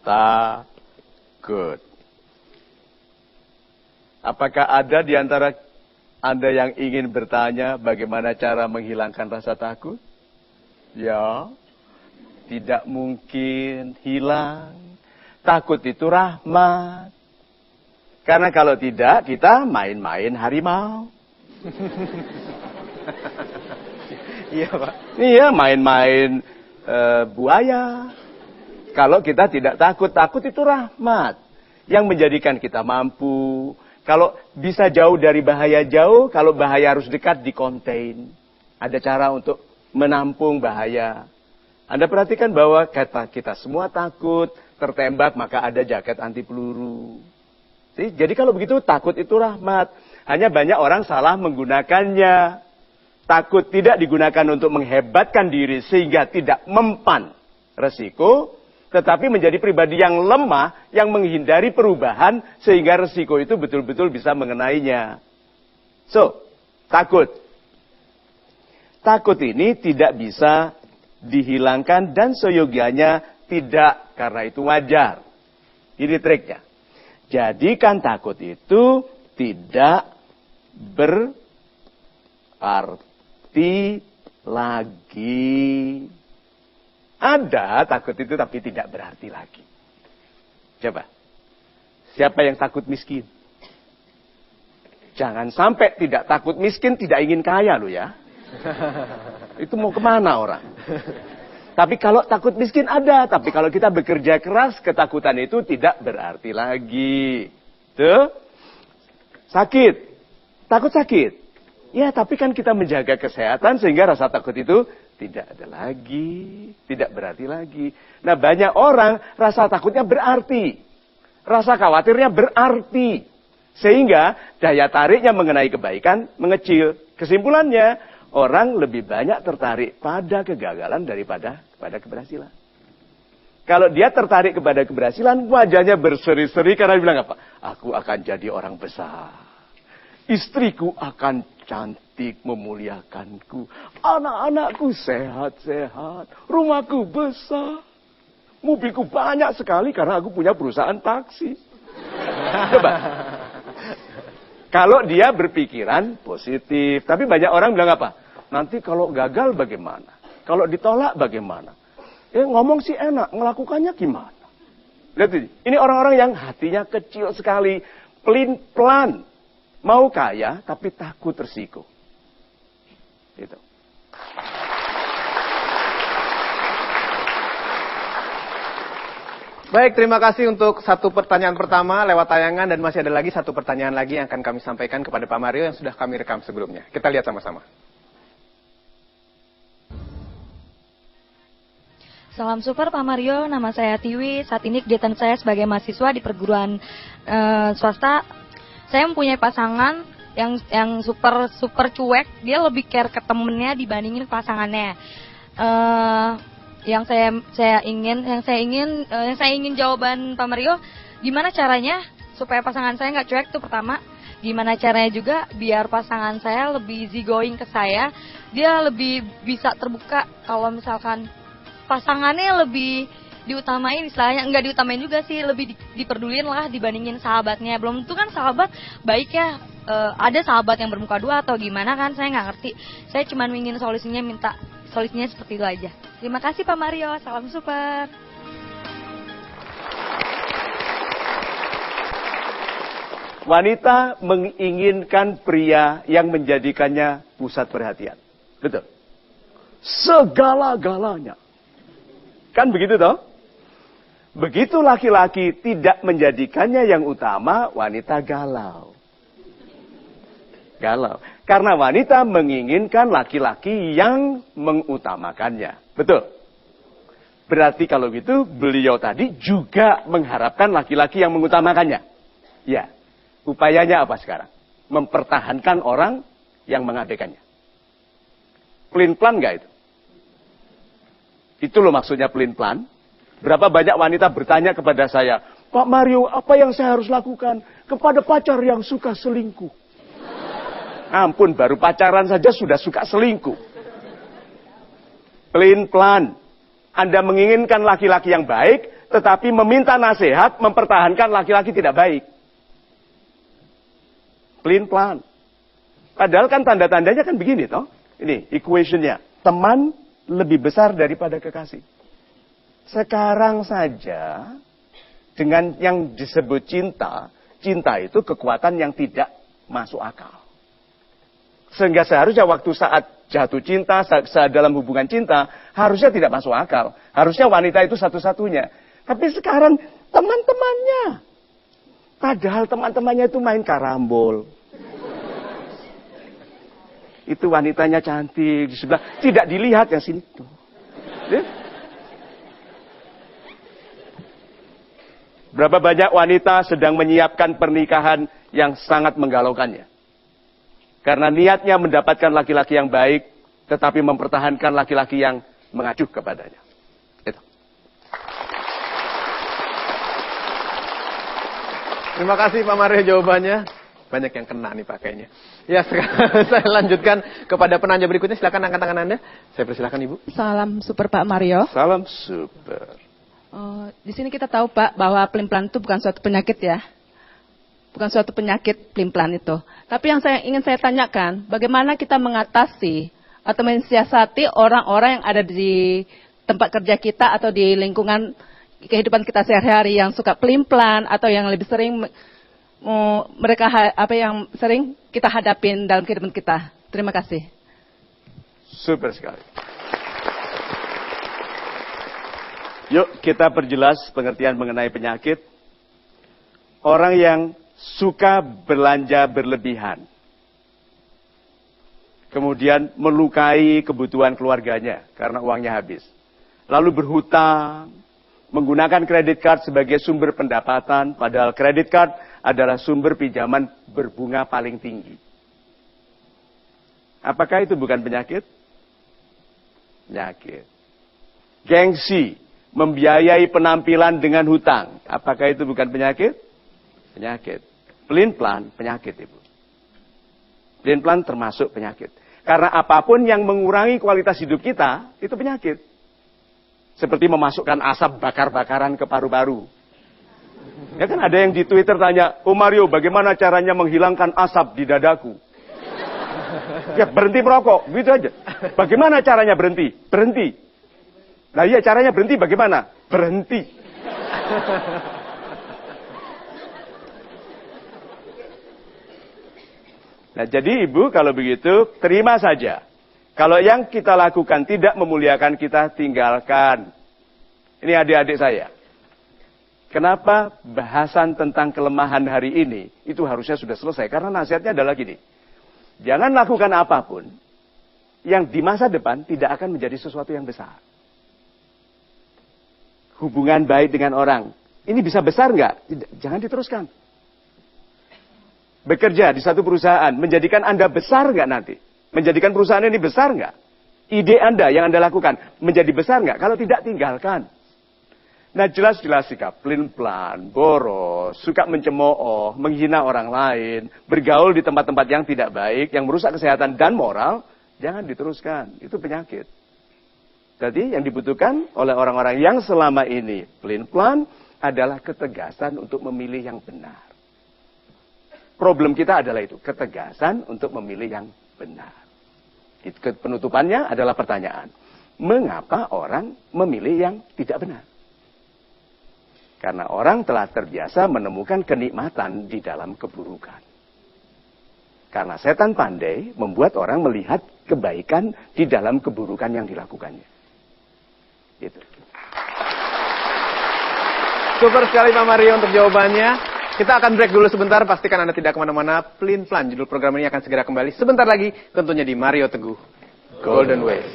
Takut. Apakah ada di antara Anda yang ingin bertanya bagaimana cara menghilangkan rasa takut? Ya, tidak mungkin hilang. Takut itu rahmat. Karena kalau tidak, kita main-main harimau. Iya Pak. Iya, main-main buaya. Kalau kita tidak takut, takut itu rahmat. Yang menjadikan kita mampu. Kalau bisa jauh dari bahaya jauh, kalau bahaya harus dekat di contain. Ada cara untuk menampung bahaya. Anda perhatikan bahwa kita semua takut, tertembak maka ada jaket anti peluru. Jadi kalau begitu takut itu rahmat. Hanya banyak orang salah menggunakannya. Takut tidak digunakan untuk menghebatkan diri sehingga tidak mempan resiko. Tetapi menjadi pribadi yang lemah, yang menghindari perubahan, sehingga resiko itu betul-betul bisa mengenainya. So, takut. Takut ini tidak bisa dihilangkan dan seyogianya tidak, karena itu wajar. Ini triknya. Jadikan takut itu tidak berarti lagi. Ada takut itu tapi tidak berarti lagi. Coba. Siapa yang takut miskin? Jangan sampai tidak takut miskin, tidak ingin kaya loh ya. Itu mau kemana orang? Tapi kalau takut miskin ada. Tapi kalau kita bekerja keras, ketakutan itu tidak berarti lagi. Tuh. Sakit. Takut sakit. Ya tapi kan kita menjaga kesehatan sehingga rasa takut itu tidak ada lagi, tidak berarti lagi. Nah banyak orang rasa takutnya berarti. Rasa khawatirnya berarti. Sehingga daya tariknya mengenai kebaikan mengecil. Kesimpulannya, orang lebih banyak tertarik pada kegagalan daripada pada keberhasilan. Kalau dia tertarik kepada keberhasilan, wajahnya berseri-seri karena bilang apa? Aku akan jadi orang besar. Istriku akan cantik memuliakanku. Anak-anakku sehat-sehat. Rumahku besar. Mobilku banyak sekali karena aku punya perusahaan taksi. Coba. Kalau dia berpikiran positif. Tapi banyak orang bilang apa? Nanti kalau gagal bagaimana? Kalau ditolak bagaimana? Ngomong sih enak. Melakukannya gimana? Lihat ini orang-orang yang hatinya kecil sekali. Pelin-pelan. Mau kaya, tapi takut resiko. Gitu. Baik, terima kasih untuk satu pertanyaan pertama lewat tayangan dan masih ada lagi satu pertanyaan lagi yang akan kami sampaikan kepada Pak Mario yang sudah kami rekam sebelumnya. Kita lihat sama-sama. Salam super Pak Mario, nama saya Tiwi. Saat ini kegiatan saya sebagai mahasiswa di perguruan swasta. Saya mempunyai pasangan yang super cuek. Dia lebih care ke temennya dibandingin pasangannya. Yang saya ingin jawaban Pak Mario, gimana caranya supaya pasangan saya nggak cuek itu pertama. Gimana caranya juga biar pasangan saya lebih easygoing ke saya, dia lebih bisa terbuka kalau misalkan pasangannya lebih diutamain, istilahnya nggak diutamain juga sih, lebih diperdulin lah dibandingin sahabatnya. Belum tentu kan sahabat baik ya, ada sahabat yang bermuka dua atau gimana kan, saya nggak ngerti. Saya cuma ingin minta solusinya seperti itu aja. Terima kasih Pak Mario, salam super. Wanita menginginkan pria yang menjadikannya pusat perhatian. Betul. Segala-galanya. Kan begitu toh? Begitu laki-laki tidak menjadikannya yang utama, wanita galau. Galau. Karena wanita menginginkan laki-laki yang mengutamakannya. Betul. Berarti kalau gitu beliau tadi juga mengharapkan laki-laki yang mengutamakannya. Ya. Upayanya apa sekarang? Mempertahankan orang yang mengabaikannya. Pelin-pelan nggak itu? Itu loh maksudnya pelin-pelan. Berapa banyak wanita bertanya kepada saya, Pak Mario, apa yang saya harus lakukan kepada pacar yang suka selingkuh? Ampun, baru pacaran saja sudah suka selingkuh. Pelin-pelan. Anda menginginkan laki-laki yang baik, tetapi meminta nasihat mempertahankan laki-laki tidak baik. Pelin-pelan. Padahal kan tanda-tandanya kan begini toh. Ini equationnya. Teman lebih besar daripada kekasih. Sekarang saja dengan yang disebut cinta, cinta itu kekuatan yang tidak masuk akal. Sehingga seharusnya waktu saat jatuh cinta, saat dalam hubungan cinta, harusnya tidak masuk akal. Harusnya wanita itu satu-satunya. Tapi sekarang teman-temannya. Padahal teman-temannya itu main karambol. Itu wanitanya cantik di sebelah. Tidak dilihat yang sini tuh. Berapa banyak wanita sedang menyiapkan pernikahan yang sangat menggalaukannya. Karena niatnya mendapatkan laki-laki yang baik, tetapi mempertahankan laki-laki yang mengacu kepadanya. Itu. Terima kasih Pak Mario jawabannya. Banyak yang kena nih pakainya. Ya, sekarang saya lanjutkan kepada penanya berikutnya. Silakan angkat tangan Anda. Saya persilakan Ibu. Salam super Pak Mario. Salam super. Di sini kita tahu Pak bahwa pelin-pelan itu bukan suatu penyakit ya. Bukan suatu penyakit pelin-pelan itu. Tapi yang ingin saya tanyakan, bagaimana kita mengatasi atau mensiasati orang-orang yang ada di tempat kerja kita atau di lingkungan kehidupan kita sehari-hari yang suka pelin-pelan atau yang lebih sering mereka yang sering kita hadapin dalam kehidupan kita. Terima kasih. Super sekali. Yuk kita perjelas pengertian mengenai penyakit. Orang yang suka belanja berlebihan. Kemudian melukai kebutuhan keluarganya karena uangnya habis. Lalu berhutang, menggunakan kredit card sebagai sumber pendapatan, padahal kredit card adalah sumber pinjaman berbunga paling tinggi. Apakah itu bukan penyakit? Penyakit. Gengsi, membiayai penampilan dengan hutang. Apakah itu bukan penyakit? Penyakit. Pelin-pelan, penyakit Ibu. Pelin-pelan termasuk penyakit. Karena apapun yang mengurangi kualitas hidup kita, itu penyakit. Seperti memasukkan asap bakar-bakaran ke paru-paru. Ya kan ada yang di Twitter tanya, "Oh Mario, bagaimana caranya menghilangkan asap di dadaku?" Ya berhenti merokok, gitu aja. Bagaimana caranya berhenti? Berhenti. Nah iya caranya berhenti bagaimana? Berhenti. Nah jadi Ibu kalau begitu terima saja. Kalau yang kita lakukan tidak memuliakan kita, tinggalkan. Ini adik-adik saya. Kenapa bahasan tentang kelemahan hari ini itu harusnya sudah selesai? Karena nasihatnya adalah gini. Jangan lakukan apapun yang di masa depan tidak akan menjadi sesuatu yang besar. Hubungan baik dengan orang. Ini bisa besar nggak? Jangan diteruskan. Bekerja di satu perusahaan. Menjadikan Anda besar nggak nanti? Menjadikan perusahaan ini besar nggak? Ide Anda yang Anda lakukan menjadi besar nggak? Kalau tidak, tinggalkan. Nah, jelas-jelas sikap pelin-pelan, boros, suka mencemooh, menghina orang lain, bergaul di tempat-tempat yang tidak baik, yang merusak kesehatan dan moral, jangan diteruskan. Itu penyakit. Jadi yang dibutuhkan oleh orang-orang yang selama ini pelin-pelan adalah ketegasan untuk memilih yang benar. Problem kita adalah itu, ketegasan untuk memilih yang benar. Penutupannya adalah pertanyaan, mengapa orang memilih yang tidak benar? Karena orang telah terbiasa menemukan kenikmatan di dalam keburukan. Karena setan pandai membuat orang melihat kebaikan di dalam keburukan yang dilakukannya. Gitu. Super sekali Pak Mario untuk jawabannya. Kita akan break dulu sebentar, pastikan Anda tidak kemana-mana. Pelin-pelan, judul program ini akan segera kembali sebentar lagi, tentunya di Mario Teguh Golden Ways.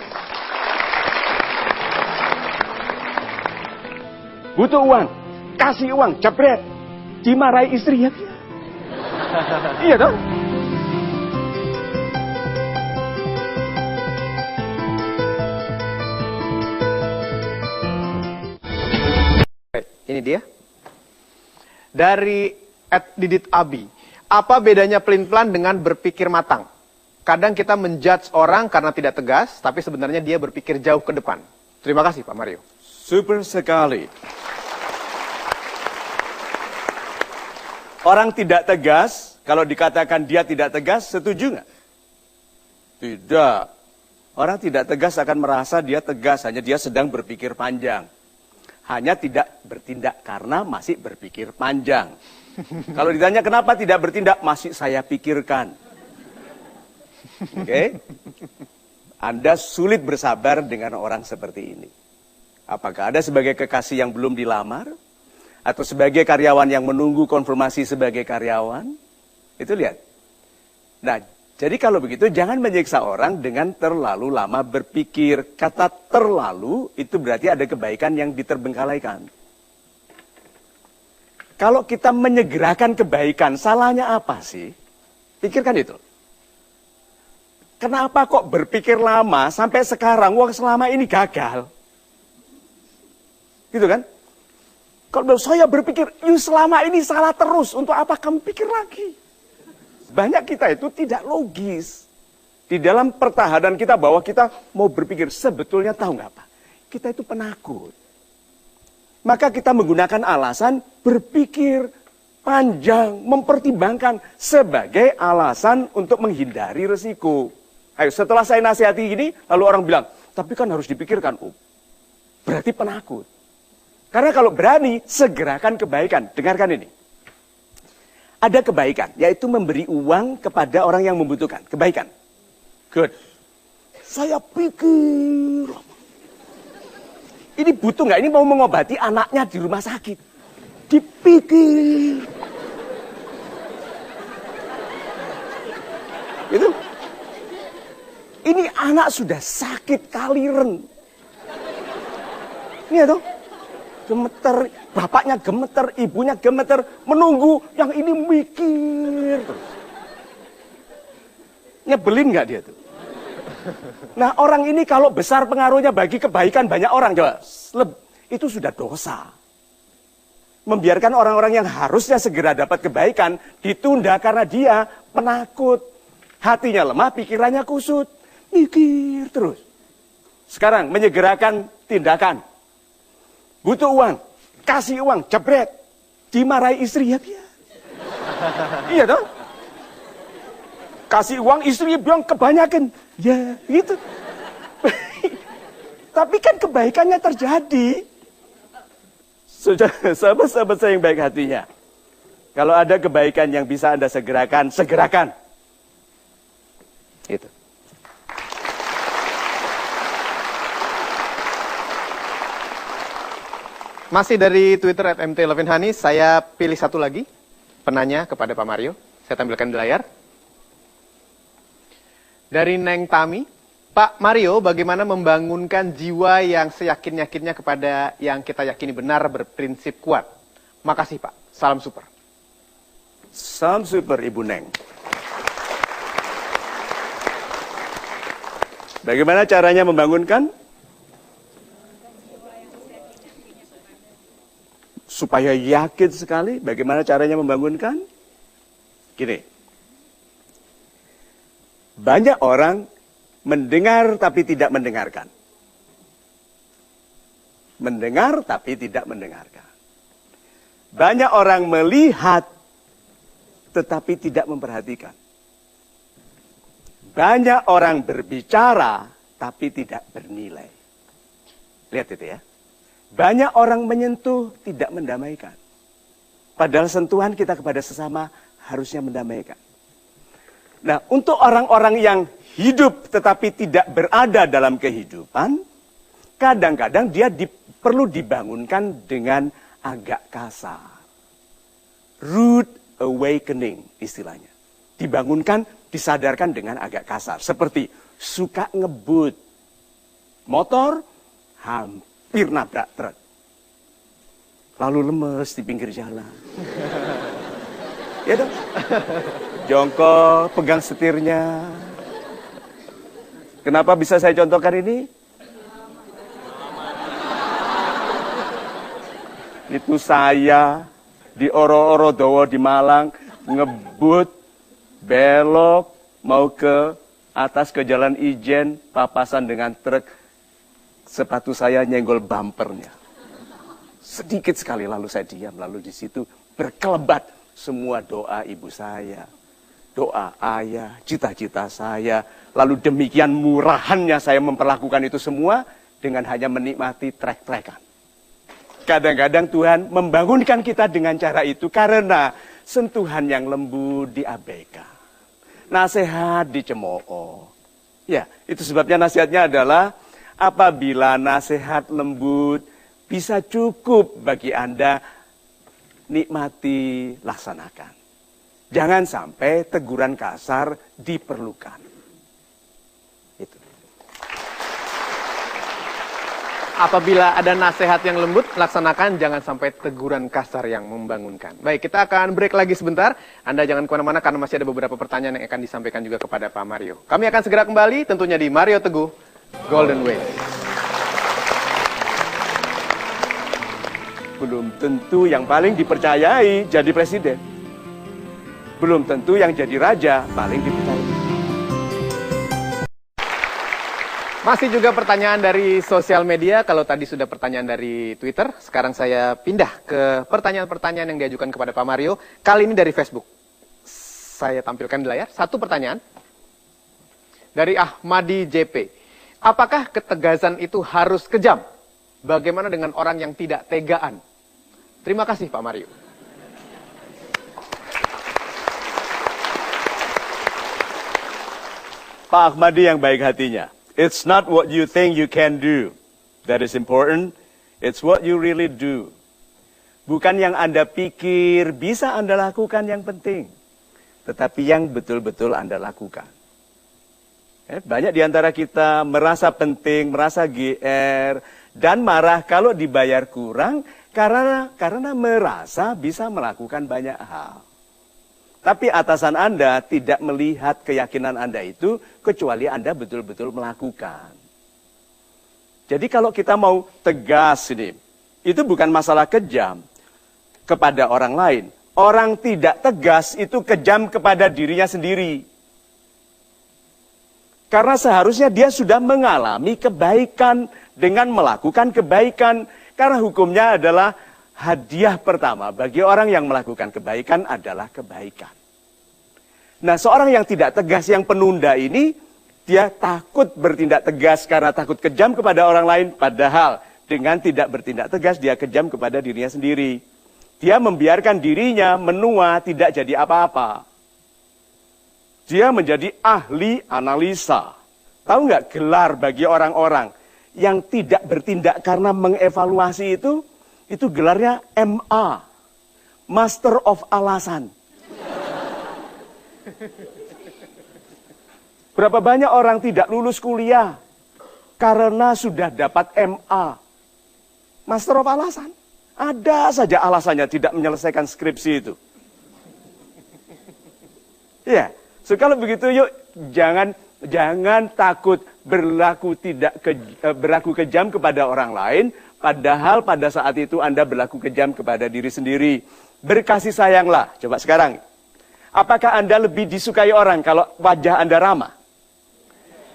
Butuh uang, kasih uang, jebret, dimarahi istri ya. Iya dong. Ini dia. Dari @didit Abi. Apa bedanya pelin-pelan dengan berpikir matang? Kadang kita menjudge orang karena tidak tegas, tapi sebenarnya dia berpikir jauh ke depan. Terima kasih Pak Mario. Super sekali. Orang tidak tegas, kalau dikatakan dia tidak tegas, setuju nggak? Tidak. Orang tidak tegas akan merasa dia tegas, hanya dia sedang berpikir panjang. Hanya tidak bertindak karena masih berpikir panjang. Kalau ditanya kenapa tidak bertindak, masih saya pikirkan. Oke? Anda sulit bersabar dengan orang seperti ini. Apakah ada sebagai kekasih yang belum dilamar? Atau sebagai karyawan yang menunggu konfirmasi sebagai karyawan? Itu lihat. Nah, jadi kalau begitu jangan menyiksa orang dengan terlalu lama berpikir. Kata terlalu itu berarti ada kebaikan yang diterbengkalaikan. Kalau kita menyegerakan kebaikan, salahnya apa sih? Pikirkan itu. Kenapa kok berpikir lama sampai sekarang, wah selama ini gagal? Gitu kan? Kalau saya berpikir, selama ini salah terus, untuk apa kamu pikir lagi? Banyak kita itu tidak logis. Di dalam pertahanan kita bahwa kita mau berpikir, sebetulnya tahu nggak apa? Kita itu penakut. Maka kita menggunakan alasan berpikir panjang, mempertimbangkan sebagai alasan untuk menghindari resiko. Ayo, setelah saya nasihati ini, lalu orang bilang, tapi kan harus dipikirkan. Oh, berarti penakut. Karena kalau berani, segerakan kebaikan. Dengarkan ini. Ada kebaikan, yaitu memberi uang kepada orang yang membutuhkan. Kebaikan. Good. Saya pikir. Ini butuh nggak? Ini mau mengobati anaknya di rumah sakit. Dipikir. Itu. Ini anak sudah sakit kaliren. Ini ya toh? Gemeter, bapaknya gemeter, ibunya gemeter, menunggu, yang ini mikir terus. Nyebelin nggak dia tuh? Nah orang ini kalau besar pengaruhnya bagi kebaikan banyak orang, coba, itu sudah dosa. Membiarkan orang-orang yang harusnya segera dapat kebaikan, ditunda karena dia penakut. Hatinya lemah, pikirannya kusut, mikir terus. Sekarang menyegerakan tindakan. Butuh uang, kasih uang, jebret, dimarahi istri ya biar. Iya dong? Kasih uang istri bilang kebanyakan, ya gitu. Tapi kan kebaikannya terjadi. Sahabat-sahabat saya yang baik hatinya. Kalau ada kebaikan yang bisa Anda segerakan, segerakan. Itu. Masih dari Twitter @mt11hani, saya pilih satu lagi penanya kepada Pak Mario. Saya tampilkan di layar. Dari Neng Tami, Pak Mario, bagaimana membangunkan jiwa yang seyakin-yakinnya kepada yang kita yakini benar, berprinsip kuat? Makasih Pak, salam super. Salam super Ibu Neng. Bagaimana caranya membangunkan? Supaya yakin sekali, bagaimana caranya membangunkan? Gini, banyak orang mendengar tapi tidak mendengarkan. Mendengar tapi tidak mendengarkan. Banyak orang melihat tetapi tidak memperhatikan. Banyak orang berbicara tapi tidak bernilai. Lihat itu ya. Banyak orang menyentuh tidak mendamaikan. Padahal sentuhan kita kepada sesama harusnya mendamaikan. Nah, untuk orang-orang yang hidup tetapi tidak berada dalam kehidupan, kadang-kadang dia perlu dibangunkan dengan agak kasar. Rude awakening istilahnya. Dibangunkan, disadarkan dengan agak kasar. Seperti suka ngebut. Motor hampir nabrak truk. Lalu lemes di pinggir jalan. Ya dong. Jongkok, pegang setirnya. Kenapa bisa saya contohkan ini? Itu saya di Oro-Oro-Dowo di Malang, ngebut, belok, mau ke atas ke Jalan Ijen, papasan dengan truk. Sepatu saya nyenggol bumpernya. Sedikit sekali lalu saya diam, lalu di situ berkelebat semua doa ibu saya, doa ayah, cita-cita saya. Lalu demikian murahannya saya memperlakukan itu semua dengan hanya menikmati trek-trekan. Kadang-kadang Tuhan membangunkan kita dengan cara itu karena sentuhan yang lembut diabaikan. Nasihat dicemooh. Ya, itu sebabnya nasihatnya adalah apabila nasihat lembut bisa cukup bagi Anda, nikmati, laksanakan. Jangan sampai teguran kasar diperlukan. Itu. Apabila ada nasihat yang lembut, laksanakan, jangan sampai teguran kasar yang membangunkan. Baik, kita akan break lagi sebentar. Anda jangan kemana-mana karena masih ada beberapa pertanyaan yang akan disampaikan juga kepada Pak Mario. Kami akan segera kembali tentunya di Mario Teguh, Golden Way. Belum tentu yang paling dipercayai jadi presiden. Belum tentu yang jadi raja paling dipercayai. Masih juga pertanyaan dari sosial media. Kalau tadi sudah pertanyaan dari Twitter, sekarang saya pindah ke pertanyaan-pertanyaan yang diajukan kepada Pak Mario. Kali ini dari Facebook. Saya tampilkan di layar. Satu pertanyaan dari Ahmadi JP. Apakah ketegasan itu harus kejam? Bagaimana dengan orang yang tidak tegaan? Terima kasih Pak Mario. Pak Ahmadi yang baik hatinya. It's not what you think you can do that is important. It's what you really do. Bukan yang Anda pikir bisa Anda lakukan yang penting. Tetapi yang betul-betul Anda lakukan. Banyak di antara kita merasa penting, merasa GR, dan marah kalau dibayar kurang karena merasa bisa melakukan banyak hal. Tapi atasan Anda tidak melihat keyakinan Anda itu kecuali Anda betul-betul melakukan. Jadi kalau kita mau tegas ini, itu bukan masalah kejam kepada orang lain. Orang tidak tegas itu kejam kepada dirinya sendiri. Karena seharusnya dia sudah mengalami kebaikan dengan melakukan kebaikan. Karena hukumnya adalah hadiah pertama bagi orang yang melakukan kebaikan adalah kebaikan. Nah, seorang yang tidak tegas, yang penunda ini, dia takut bertindak tegas karena takut kejam kepada orang lain. Padahal dengan tidak bertindak tegas, dia kejam kepada dirinya sendiri. Dia membiarkan dirinya menua, tidak jadi apa-apa. Dia menjadi ahli analisa. Tahu nggak gelar bagi orang-orang yang tidak bertindak karena mengevaluasi itu Itu gelarnya MA, Master of Alasan. Berapa banyak orang tidak lulus kuliah karena sudah dapat MA, Master of Alasan. Ada saja alasannya tidak menyelesaikan skripsi itu. Ya, so kalau begitu yuk jangan takut berlaku kejam kepada orang lain, padahal pada saat itu Anda berlaku kejam kepada diri sendiri. Berkasih sayanglah. Coba sekarang, apakah Anda lebih disukai orang kalau wajah Anda ramah?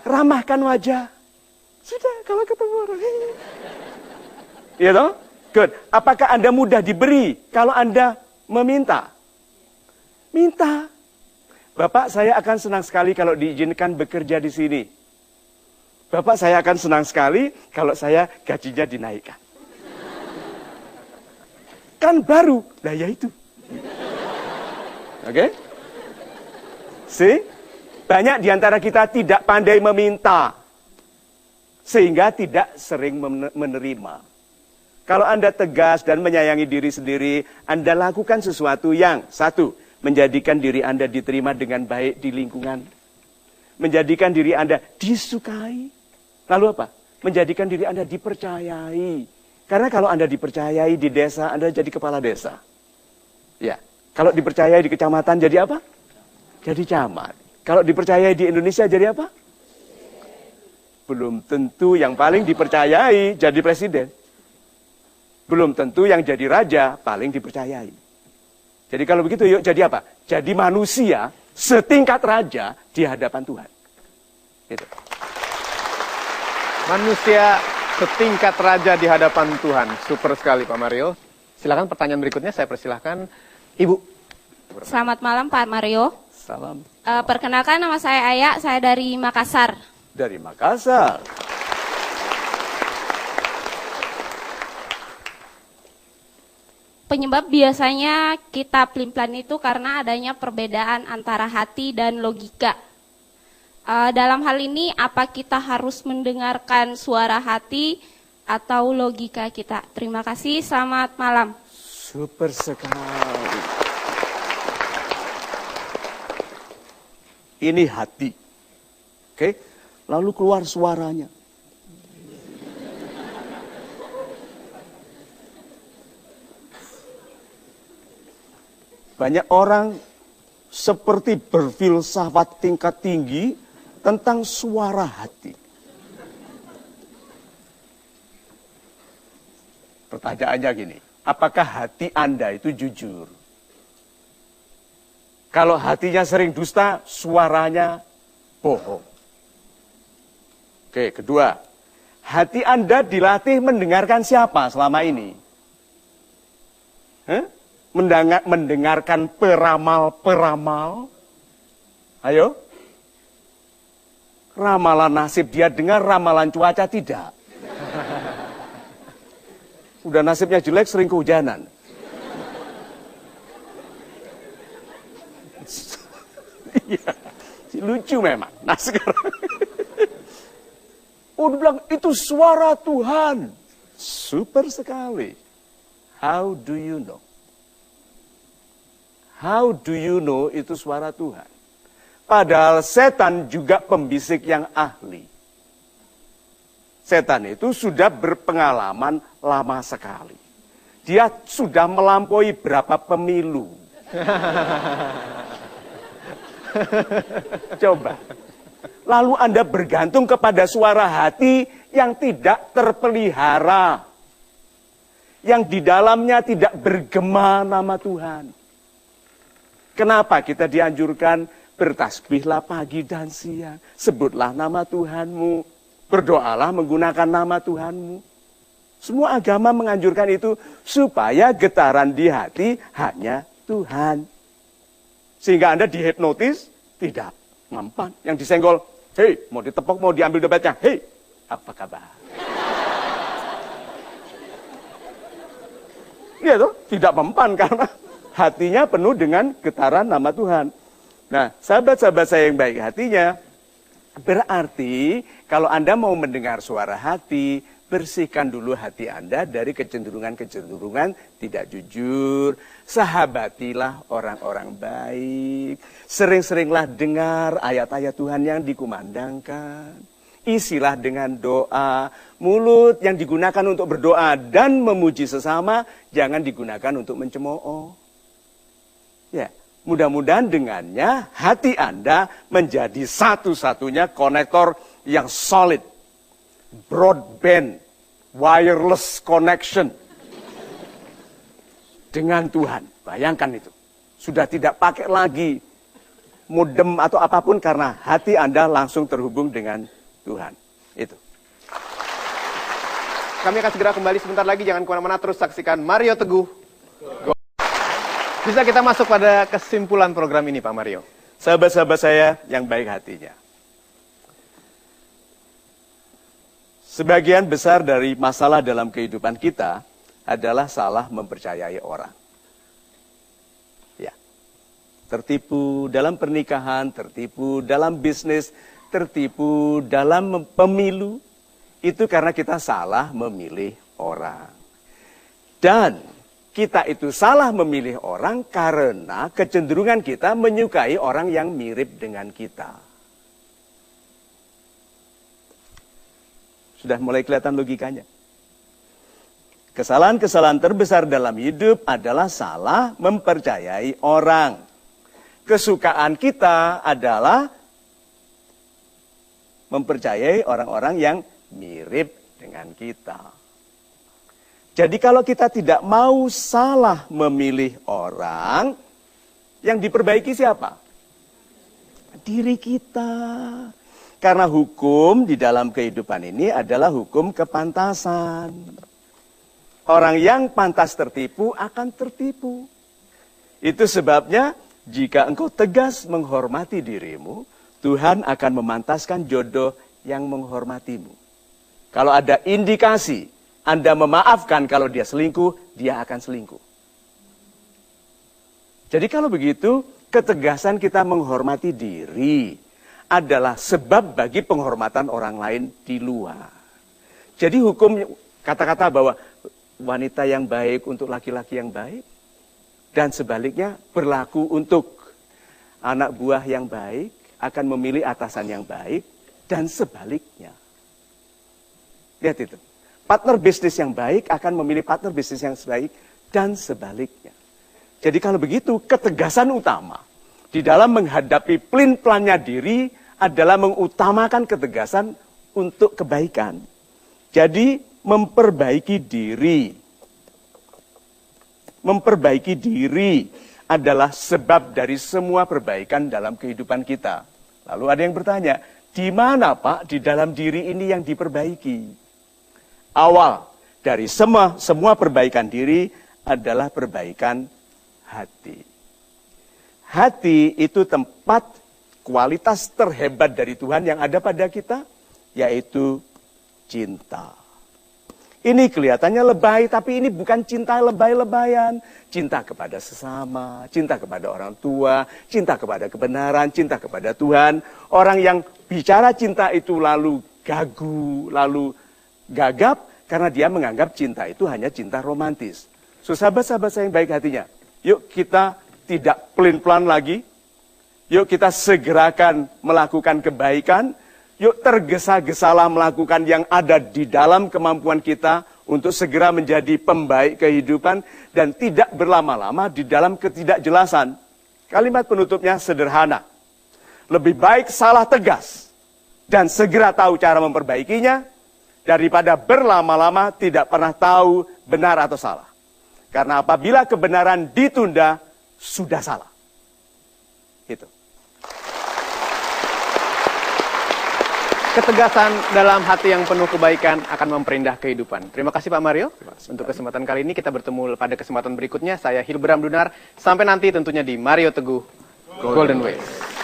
Ramahkan wajah. Sudah, kalau ketemu orang. Iya toh? Good. Apakah Anda mudah diberi kalau Anda meminta? Minta. Bapak, saya akan senang sekali kalau diizinkan bekerja di sini. Bapak, saya akan senang sekali kalau saya gajinya dinaikkan. Kan baru. Nah, ya itu. Oke? See? Banyak di antara kita tidak pandai meminta. Sehingga tidak sering menerima. Kalau Anda tegas dan menyayangi diri sendiri, Anda lakukan sesuatu yang, satu, menjadikan diri Anda diterima dengan baik di lingkungan. Menjadikan diri Anda disukai. Lalu apa? Menjadikan diri Anda dipercayai. Karena kalau Anda dipercayai di desa, Anda jadi kepala desa. Ya. Kalau dipercayai di kecamatan jadi apa? Jadi camat. Kalau dipercayai di Indonesia jadi apa? Belum tentu yang paling dipercayai jadi presiden. Belum tentu yang jadi raja paling dipercayai. Jadi kalau begitu yuk jadi apa? Jadi manusia setingkat raja di hadapan Tuhan. Gitu. Manusia setingkat raja di hadapan Tuhan. Super sekali Pak Mario. Silakan pertanyaan berikutnya saya persilahkan Ibu. Selamat malam Pak Mario. Salam. Perkenalkan nama saya Aya, saya dari Makassar. Dari Makassar. Penyebab biasanya kita pelin-pelan itu karena adanya perbedaan antara hati dan logika. Dalam hal ini, apa kita harus mendengarkan suara hati atau logika kita? Terima kasih, selamat malam. Super sekali. Ini hati. Oke, lalu keluar suaranya. Banyak orang seperti berfilsafat tingkat tinggi tentang suara hati. Pertanyaannya gini, apakah hati Anda itu jujur? Kalau hatinya sering dusta, suaranya bohong. Oke, kedua, hati Anda dilatih mendengarkan siapa selama ini? Mendengarkan peramal-peramal? Ayo. Ramalan nasib dia dengar, ramalan cuaca tidak. Udah nasibnya jelek, sering kehujanan. Iya, lucu memang. Nah sekarang, dia bilang itu suara Tuhan. Super sekali. How do you know? How do you know itu suara Tuhan? Padahal setan juga pembisik yang ahli. Setan itu sudah berpengalaman lama sekali. Dia sudah melampaui berapa pemilu. Coba. Lalu Anda bergantung kepada suara hati yang tidak terpelihara. Yang di dalamnya tidak bergema nama Tuhan. Kenapa kita dianjurkan bertasbihlah pagi dan siang. Sebutlah nama Tuhanmu. Berdoalah menggunakan nama Tuhanmu. Semua agama menganjurkan itu supaya getaran di hati hanya Tuhan. Sehingga Anda dihipnotis, tidak mempan. Yang disenggol, hei, mau ditepok, mau diambil dompetnya, hei, apa kabar? Iya tuh, tidak mempan karena hatinya penuh dengan getaran nama Tuhan. Nah, sahabat-sahabat saya yang baik hatinya, berarti kalau Anda mau mendengar suara hati, bersihkan dulu hati Anda dari kecenderungan-kecenderungan tidak jujur. Sahabatilah orang-orang baik. Sering-seringlah dengar ayat-ayat Tuhan yang dikumandangkan. Isilah dengan doa. Mulut yang digunakan untuk berdoa dan memuji sesama, jangan digunakan untuk mencemooh. Ya, mudah-mudahan dengannya hati Anda menjadi satu-satunya konektor yang solid. Broadband, wireless connection dengan Tuhan. Bayangkan itu. Sudah tidak pakai lagi modem atau apapun karena hati Anda langsung terhubung dengan Tuhan. Itu. Kami akan segera kembali sebentar lagi. Jangan kemana-mana, terus saksikan Mario Teguh. Bisa kita masuk pada kesimpulan program ini, Pak Mario? Sahabat-sahabat saya yang baik hatinya. Sebagian besar dari masalah dalam kehidupan kita adalah salah mempercayai orang. Ya. Tertipu dalam pernikahan, tertipu dalam bisnis, tertipu dalam pemilu. Itu karena kita salah memilih orang. Dan kita itu salah memilih orang karena kecenderungan kita menyukai orang yang mirip dengan kita. Sudah mulai kelihatan logikanya. Kesalahan-kesalahan terbesar dalam hidup adalah salah mempercayai orang. Kesukaan kita adalah mempercayai orang-orang yang mirip dengan kita. Jadi kalau kita tidak mau salah memilih orang, yang diperbaiki siapa? Diri kita. Karena hukum di dalam kehidupan ini adalah hukum kepantasan. Orang yang pantas tertipu akan tertipu. Itu sebabnya jika engkau tegas menghormati dirimu, Tuhan akan memantaskan jodoh yang menghormatimu. Kalau ada indikasi Anda memaafkan kalau dia selingkuh, dia akan selingkuh. Jadi kalau begitu, ketegasan kita menghormati diri adalah sebab bagi penghormatan orang lain di luar. Jadi hukum kata-kata bahwa wanita yang baik untuk laki-laki yang baik, dan sebaliknya berlaku untuk anak buah yang baik akan memilih atasan yang baik, dan sebaliknya. Lihat itu. Partner bisnis yang baik akan memilih partner bisnis yang baik, dan sebaliknya. Jadi kalau begitu, ketegasan utama di dalam menghadapi pelin-pelannya diri adalah mengutamakan ketegasan untuk kebaikan. Jadi memperbaiki diri. Memperbaiki diri adalah sebab dari semua perbaikan dalam kehidupan kita. Lalu ada yang bertanya, di mana Pak di dalam diri ini yang diperbaiki? Awal dari semua perbaikan diri adalah perbaikan hati. Hati itu tempat kualitas terhebat dari Tuhan yang ada pada kita, yaitu cinta. Ini kelihatannya lebay, tapi ini bukan cinta lebay-lebayan. Cinta kepada sesama, cinta kepada orang tua, cinta kepada kebenaran, cinta kepada Tuhan. Orang yang bicara cinta itu lalu gagu, lalu gagap, karena dia menganggap cinta itu hanya cinta romantis. So, sahabat-sahabat saya yang baik hatinya, yuk kita tidak pelin-pelan lagi. Yuk kita segerakan melakukan kebaikan. Yuk tergesa-gesalah melakukan yang ada di dalam kemampuan kita untuk segera menjadi pembaik kehidupan dan tidak berlama-lama di dalam ketidakjelasan. Kalimat penutupnya sederhana. Lebih baik salah tegas dan segera tahu cara memperbaikinya daripada berlama-lama tidak pernah tahu benar atau salah. Karena apabila kebenaran ditunda, sudah salah. Itu. Ketegasan dalam hati yang penuh kebaikan akan memperindah kehidupan. Terima kasih Pak Mario. Untuk kesempatan kali ini kita bertemu pada kesempatan berikutnya. Saya Hilbram Dunar. Sampai nanti tentunya di Mario Teguh Golden Ways.